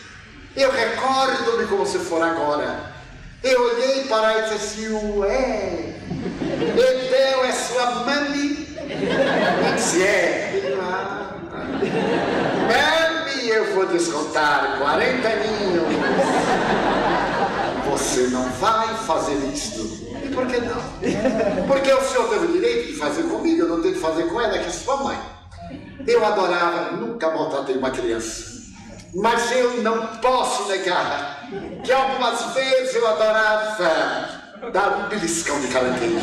[SPEAKER 1] Eu recordo-me como se for agora. Eu olhei para ela e disse assim, ué, então é sua mãe? Eu disse, é. Mãe, eu vou descontar 40 aninhos. Você não vai fazer isto. E por que não? Porque o senhor teve o direito de fazer comigo, eu não tenho que fazer com ela, que é sua mãe. Eu adorava, nunca maltratei uma criança. Mas eu não posso negar que algumas vezes eu adorava dar um beliscão de caranguejo.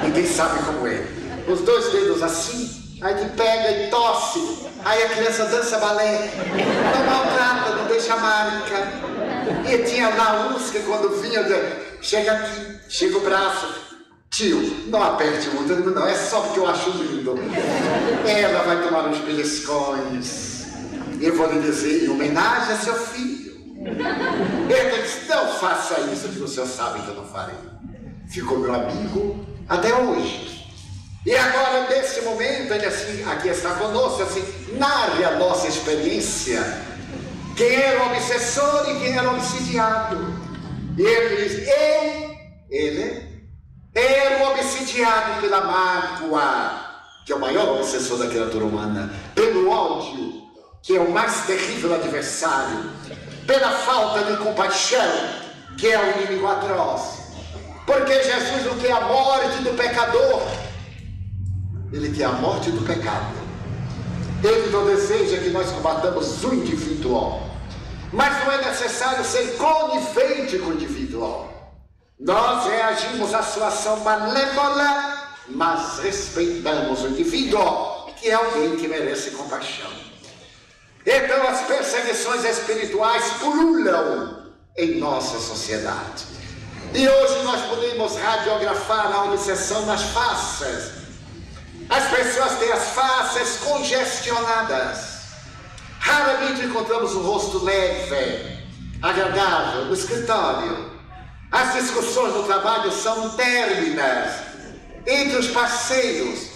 [SPEAKER 1] Ninguém sabe como é. Os 2 dedos assim, aí que pega e tosse. Aí a criança dança balé. Não maltrata, não deixa marca. E tinha lá uns que quando vinha, chega aqui, chega o braço. Tio, não aperte muito, não, é só porque eu acho lindo. Ela vai tomar uns beliscões. Eu vou lhe dizer, em homenagem a seu filho. Ele disse, não faça isso, que o senhor sabe que eu não farei. Ficou meu amigo até hoje. E agora, nesse momento, ele assim, aqui está conosco, assim, narre a nossa experiência. Quem era o obsessor e quem era o obsidiado. E ele diz, ele era o obsidiado pela mágoa, que é o maior obsessor da criatura humana, pelo ódio, que é o mais terrível adversário, pela falta de compaixão, que é o inimigo atroz. Porque Jesus não quer a morte do pecador, ele quer a morte do pecado. Ele não deseja que nós combatamos o individual, mas não é necessário ser conivente com o individual. Nós reagimos à sua ação malévola, mas respeitamos o indivíduo, que é alguém que merece compaixão. Então as perseguições espirituais pululam em nossa sociedade. E hoje nós podemos radiografar a obsessão nas faces. As pessoas têm as faces congestionadas. Raramente encontramos um rosto leve, agradável no escritório. As discussões no trabalho são términas entre os parceiros.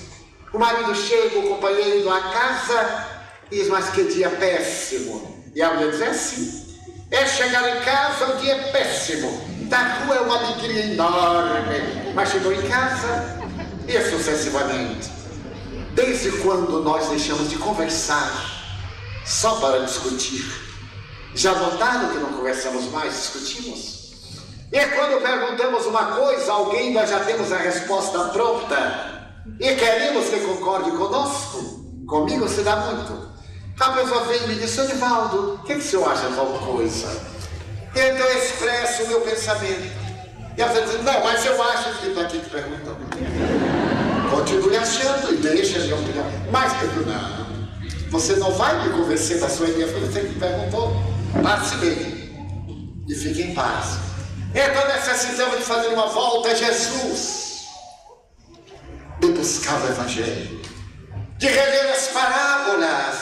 [SPEAKER 1] O marido chega, o companheiro à casa, diz, mas que dia péssimo. E a mulher diz assim, é chegar em casa, o dia é péssimo. Da rua é uma alegria enorme, mas chegou em casa, e sucessivamente. Desde quando nós deixamos de conversar só para discutir? Já notaram que não conversamos mais, discutimos? E quando perguntamos uma coisa a alguém, nós já temos a resposta pronta e queremos que concorde conosco? Comigo se dá muito. A pessoa vem e me diz, Divaldo, o que o senhor acha de tal coisa? Então eu expresso o meu pensamento. E ela diz, não, mas eu acho que está aqui te perguntando. Continue achando e deixa a minha opinião. Mas, não, você não vai me convencer da sua ideia, você que perguntou. Passe bem e fique em paz. Então necessitamos de fazer uma volta a Jesus, de buscar o Evangelho, de reler as parábolas,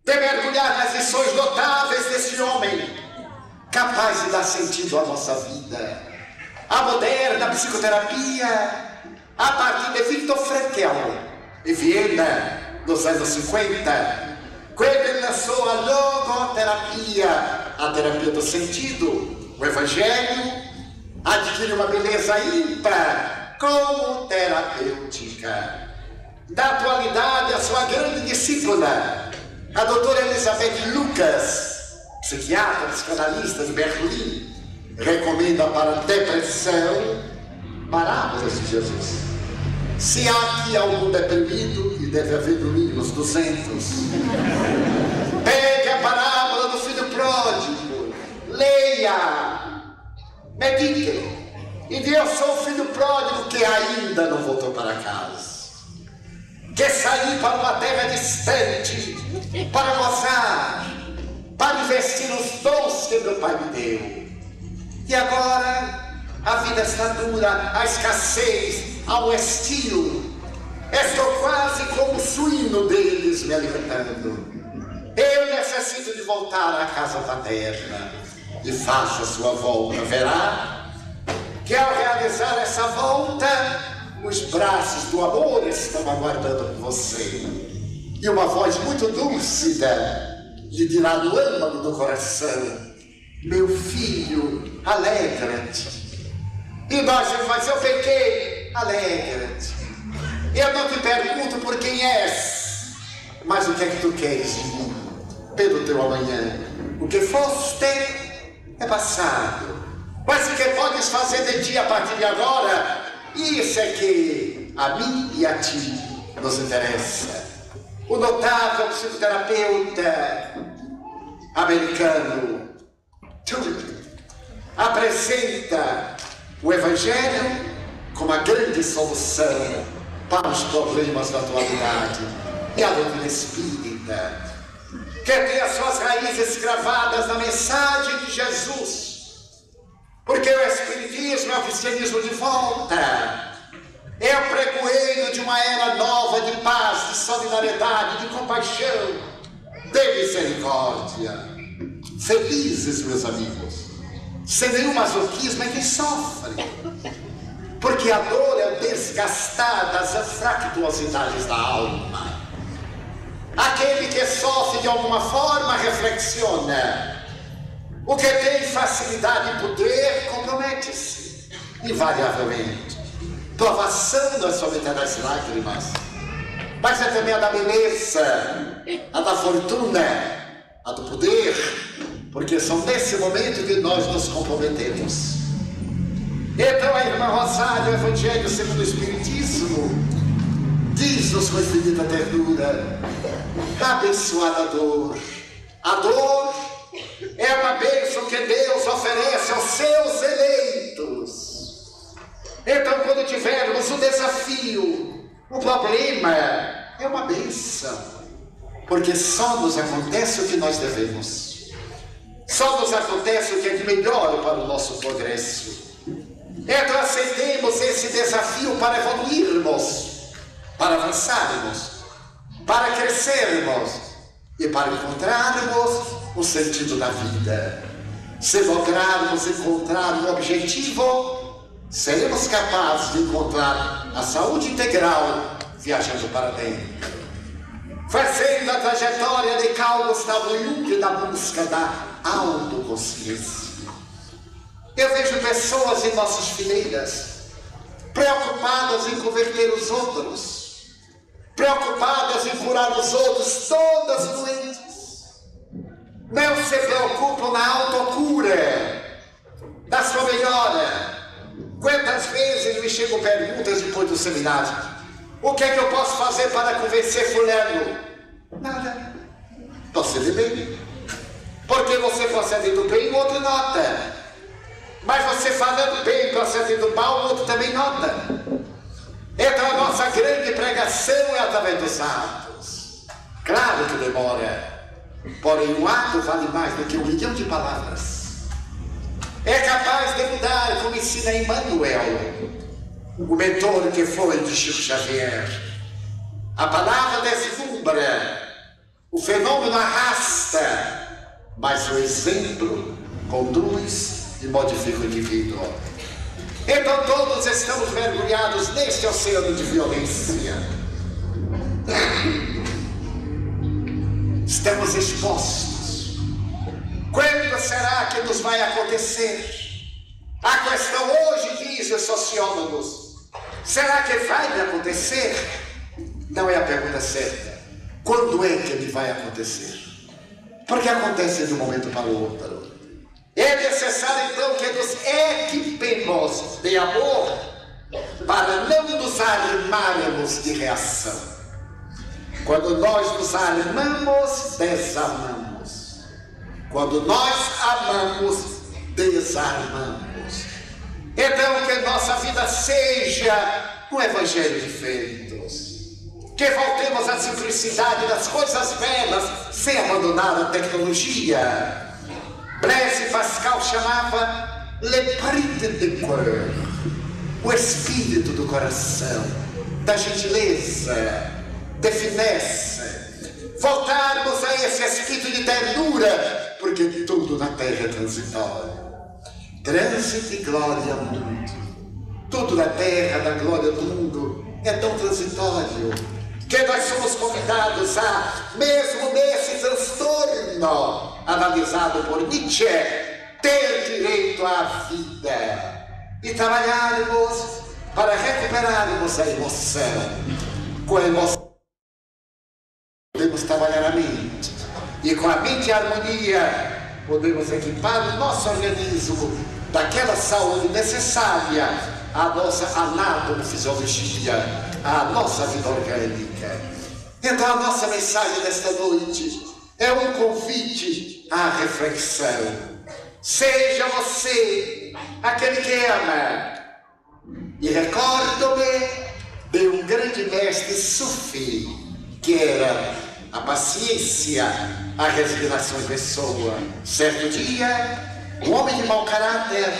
[SPEAKER 1] de mergulhar nas lições notáveis desse homem, capaz de dar sentido à nossa vida. A moderna psicoterapia, a partir de Viktor Frankl, em Viena, nos anos 50, quando ele lançou a logoterapia, a terapia do sentido, o Evangelho adquire uma beleza ímpar como terapêutica. Da atualidade, a sua grande discípula, a doutora Elizabeth Lucas, psiquiatra, psicanalista de Berlim, recomenda para depressão parábolas de Jesus. Se há aqui algum deprimido, e deve haver no mínimo uns 200, pegue a parábola do filho pródigo, leia, medite, e diga, eu sou o filho pródigo que ainda não voltou para casa, que saí para uma terra distante, para gozar, para investir nos dons que meu pai me deu. E agora a vida está dura, a escassez, ao estio. Estou quase como o suíno deles me alimentando. Eu necessito de voltar à casa paterna. E faça a sua volta, verá que ao realizar essa volta, os braços do amor estão aguardando por você. E uma voz muito dúlcida lhe dirá no âmago do coração, meu filho, alegra-te. E nós vamos dizer, eu pequei, alegra-te. Eu não te pergunto por quem és, mas o que é que tu queres de mim, pelo teu amanhã. O que foste é passado, mas o que podes fazer de ti a partir de agora, isso é que a mim e a ti nos interessa. O notável psicoterapeuta americano Tulip apresenta o Evangelho como a grande solução para os problemas da atualidade. E a doutrina espírita, que tem as suas raízes gravadas na mensagem de Jesus, porque o Espiritismo é o cristianismo de volta, é o pregoeiro de uma era nova de paz, de solidariedade, de compaixão, de misericórdia. Felizes, meus amigos, sem nenhum masoquismo é quem sofre, porque a dor é o desgastar das anfractuosidades da alma. Aquele que sofre de alguma forma reflexiona. O que tem facilidade em poder compromete-se, invariavelmente. Provação não é somente a das lágrimas, mas é também a da beleza, a da fortuna, a do poder, porque são nesse momento que nós nos comprometemos. Então a irmã Rosália, o Evangelho segundo o Espiritismo, diz-nos com infinita ternura, abençoada dor. A dor é uma bênção que Deus oferece aos seus eleitos. Então quando tivermos um desafio, um problema, é uma bênção, porque só nos acontece o que nós devemos, só nos acontece o que é de melhor para o nosso progresso. Então aceitemos esse desafio para evoluirmos, para avançarmos, para crescermos e para encontrarmos o sentido da vida. Se lograrmos encontrar um objetivo, seremos capazes de encontrar a saúde integral, viajando para dentro, fazendo a trajetória de Carl Gustav Jung na busca da autoconsciência. Eu vejo pessoas em nossas fileiras preocupadas em converter os outros, preocupadas em curar os outros, todas doentes. Não se preocupam na autocura, da sua melhora. Quantas vezes me chegam perguntas depois do seminário: o que é que eu posso fazer para convencer fulano? Nada. Procede bem. Porque você procedendo bem, o outro nota. Mas você falando bem, procedendo mal, o outro também nota. Então a nossa grande pregação é através dos atos. Claro que demora, porém o ato vale mais do que 1 milhão de palavras. É capaz de mudar, como ensina Emmanuel, o mentor que foi de Chico Xavier. A palavra deslumbra, o fenômeno arrasta, mas o exemplo conduz e modifica o indivíduo. Então todos estamos mergulhados neste oceano de violência. Estamos expostos. Quando será que nos vai acontecer? A questão hoje, dizem os sociólogos, será que vai me acontecer? Não é a pergunta certa. Quando é que me vai acontecer? Porque acontece de um momento para o outro. É necessário então que nos equipemos de amor para não nos armarmos de reação. Quando nós nos armamos, desamamos. Quando nós amamos, desarmamos. Então que nossa vida seja um evangelho de feitos. Que voltemos à simplicidade das coisas belas, sem abandonar a tecnologia. Blaise Pascal chamava le paride de cœur, o espírito do coração, da gentileza, da finesse. Voltarmos a esse espírito de ternura, porque tudo na terra é transitório. Trânsito e glória ao mundo. Tudo na terra, da glória do mundo, é tão transitório que nós somos convidados a, mesmo nesse transtorno analisado por Nietzsche, ter direito à vida e trabalharmos para recuperarmos a emoção. Com a emoção podemos trabalhar a mente, e com a mente e a harmonia podemos equipar o nosso organismo daquela saúde necessária à nossa anatomofisiologia, à nossa vida orgânica. Então a nossa mensagem desta noite é um convite à reflexão. Seja você aquele que ama. E recordo-me de um grande mestre sufi, que era a paciência, a resignação em pessoa. Certo dia, um homem de mau caráter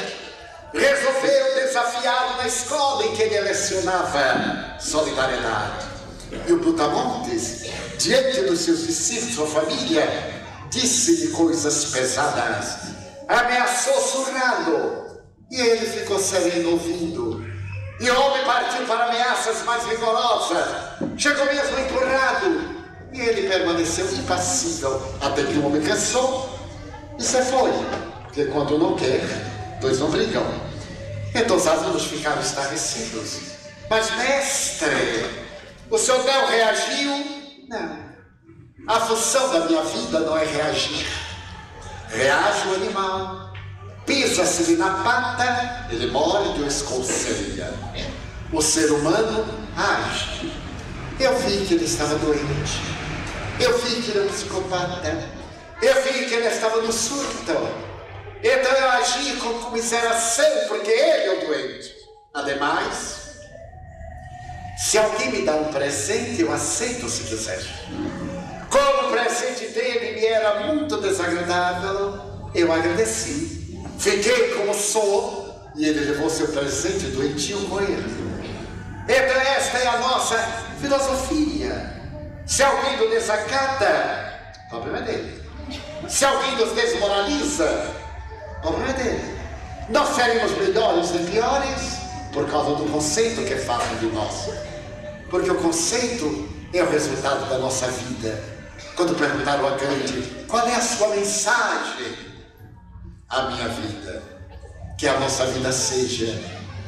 [SPEAKER 1] resolveu desafiá-lo na escola em que ele lecionava solidariedade. E o Brutamontes, diante dos seus discípulos, sua família, disse-lhe coisas pesadas, ameaçou surrá-lo, e ele ficou sereno ouvindo. E o homem partiu para ameaças mais rigorosas, chegou mesmo empurrado, e ele permaneceu impassível, até que o homem cansou e se foi, porque quando não quer, dois não brigam. Então os alunos ficaram estarrecidos. Mas mestre, o senhor não reagiu? Não. A função da minha vida não é reagir. Reage o animal, pisa-se-lhe na pata, ele morde ou esconceia. O ser humano age. Eu vi que ele estava doente. Eu vi que ele era um psicopata. Eu vi que ele estava no surto. Então eu agi com comiseração, porque ele é o doente. Ademais, se alguém me dá um presente, eu aceito se quiser. Como o presente dele me era muito desagradável, eu agradeci. Fiquei como sou, e ele levou seu presente doentio com ele. Então esta é a nossa filosofia. Se alguém nos desacata, o problema é dele. Se alguém nos desmoraliza, o problema é dele. Nós seremos melhores e piores por causa do conceito que fazem de nós. porque o conceito é o resultado da nossa vida. Quando perguntaram a Gandhi, qual é a sua mensagem? A minha vida. Que a nossa vida seja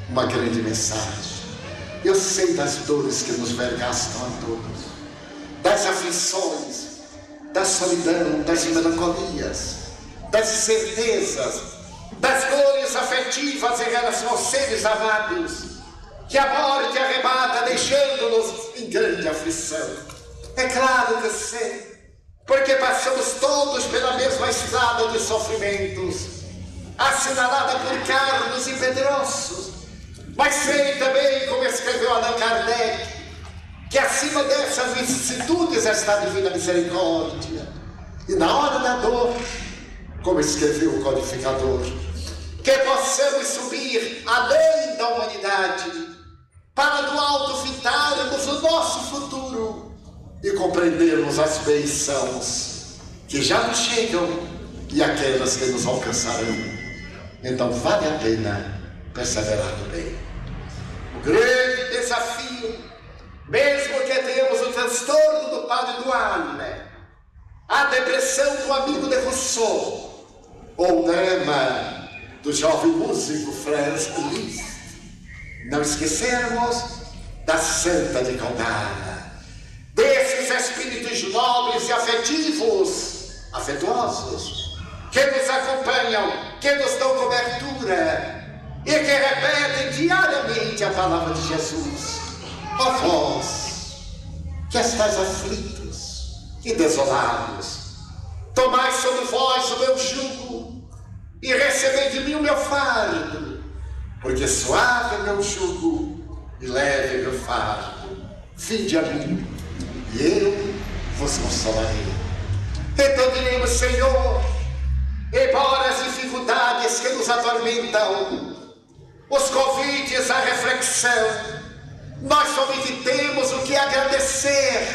[SPEAKER 1] uma grande mensagem. Eu sei das dores que nos vergastam a todos, das aflições, da solidão, das melancolias, das incertezas, das dores afetivas em relação aos seres amados, que a morte arrebata, deixando-nos em grande aflição. É claro que sei, porque passamos todos pela mesma estrada de sofrimentos, assinalada por cardos e pedroços, mas sei também, como escreveu Allan Kardec, que acima dessas vicissitudes está a divina misericórdia. E na hora da dor, como escreveu o codificador, que possamos subir além da humanidade, para do alto fitarmos o nosso futuro e compreendermos as bênçãos que já nos chegam e aquelas que nos alcançarão. Então vale a pena perseverar no bem. O grande desafio, mesmo que tenhamos o transtorno do padre Duane, a depressão do amigo de Rousseau, ou o drama do jovem músico Franz Liszt, não esquecermos da Santa de Caldara, desses espíritos nobres e afetuosos, que nos acompanham, que nos dão cobertura e que repetem diariamente a palavra de Jesus. Ó vós, que estáis aflitos e desolados, tomai sobre vós o meu jugo e recebei de mim o meu fardo, porque suave é meu jugo e leve é meu fardo. Vinde a mim e eu vos consolarei. Então diremos, Senhor, embora as dificuldades que nos atormentam, os convites à reflexão, nós somente temos o que agradecer,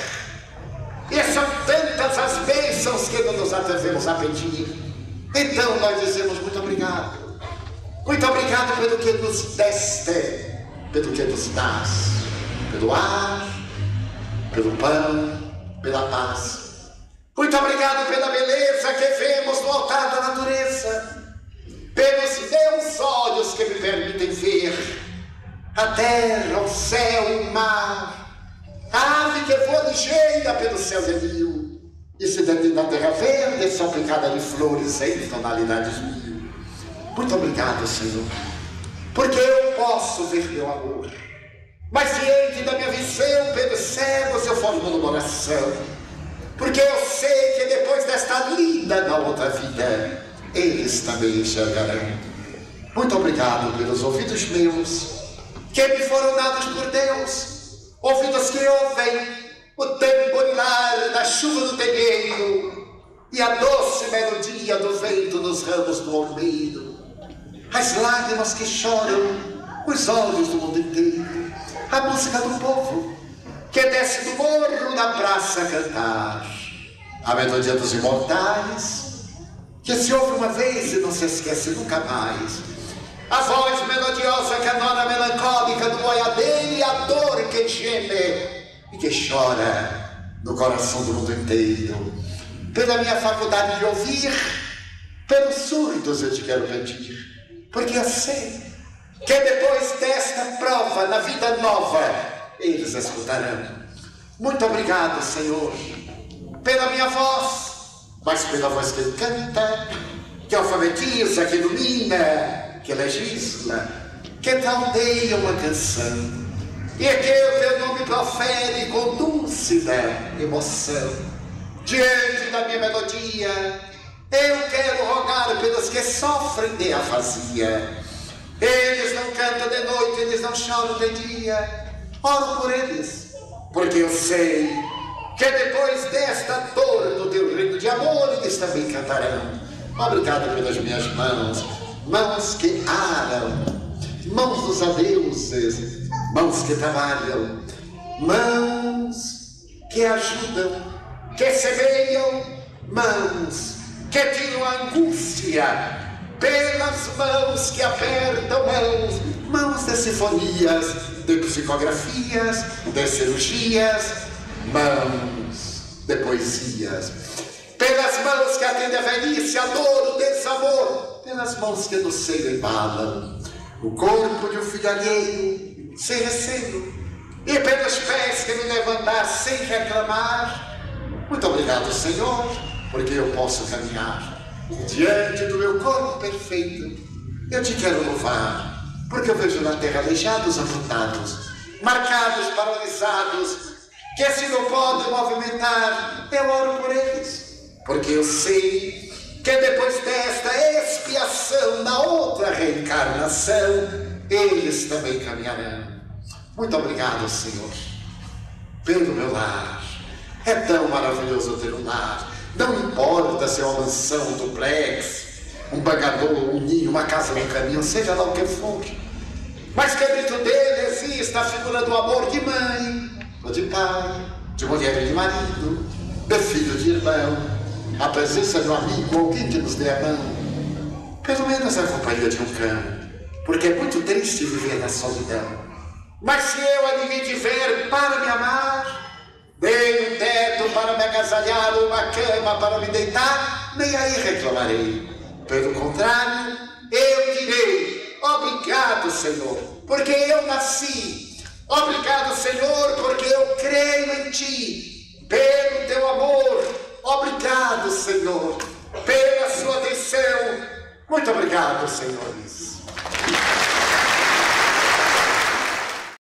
[SPEAKER 1] e são tantas as bênçãos que não nos atrevemos a pedir. Então nós dizemos muito obrigado pelo que nos deste, pelo que nos dás, pelo ar, pelo pão, pela paz. Muito obrigado pela beleza que vemos no altar da natureza, pelos meus olhos que me permitem ver a terra, o céu, o mar, a ave que voa ligeira pelo céu de mil, e se dentro da terra verde salpicada de flores em tonalidades mil. Muito obrigado, Senhor, porque eu posso ver meu amor, mas diante da minha visão pelos cegos eu formulo uma oração, porque eu sei que depois desta linda na outra vida, eles também enxergarão. Muito obrigado pelos ouvidos meus, que me foram dados por Deus, ouvidos que ouvem o tamborilar da chuva do telheiro e a doce melodia do vento nos ramos do olmeiro, as lágrimas que choram os olhos do mundo inteiro, a música do povo que desce do morro na praça a cantar, a melodia dos imortais que se ouve uma vez e não se esquece nunca mais, a voz melodiosa que anora a melancólica do boiadeiro e a dor que geme e que chora no coração do mundo inteiro. Pela minha faculdade de ouvir, pelos surdos eu te quero pedir, porque eu sei que depois desta prova, na vida nova, eles escutarão. Muito obrigado, Senhor, pela minha voz, mas pela voz que canta, que alfabetiza, que ilumina, que legisla, que taldeia uma canção, e que o teu nome profere com dúlcida emoção. Diante da minha melodia, eu quero rogar pelos que sofrem de afasia. Eles não cantam de noite, eles não choram de dia. Oro por eles, porque eu sei que depois desta dor do teu reino de amor, eles também cantarão. Obrigado pelas minhas mãos, mãos que aram, mãos dos adeuses, mãos que trabalham, mãos que ajudam, que semeiam, mãos que tiram a angústia, pelas mãos que apertam, mãos mãos de sinfonias, de psicografias, de cirurgias, mãos de poesias. Pelas mãos que atendem a velhice, a dor, o desamor, pelas mãos que no seio embalam o corpo de um filho alheio, sem receio, e pelos pés que me levantar sem reclamar. Muito obrigado, Senhor, porque eu posso caminhar diante do meu corpo perfeito. Eu te quero louvar, porque eu vejo na terra aleijados, amputados, marcados, paralisados, que se não podem movimentar. Eu oro por eles, porque eu sei que depois desta expiação, na outra reencarnação, eles também caminharão. Muito obrigado, Senhor, pelo meu lar. É tão maravilhoso ter um lar. Não importa se é uma mansão, um duplex, um bangador, um ninho, uma casa no caminho, seja lá o que for. Mas que dentro dele exista a figura do amor de mãe, ou de pai, de mulher e de marido, de filho, de irmão, a presença de um amigo, alguém que nos dê a mão, pelo menos a companhia de um cão, porque é muito triste viver na solidão. Mas se eu a ninguém tiver para me amar, nem um teto para me agasalhar, uma cama para me deitar, nem aí reclamarei. Pelo contrário, eu direi: obrigado, Senhor, porque eu nasci. Obrigado, Senhor, porque eu creio em Ti. Pelo Teu amor, obrigado, Senhor, pela Sua atenção. Muito obrigado, Senhores.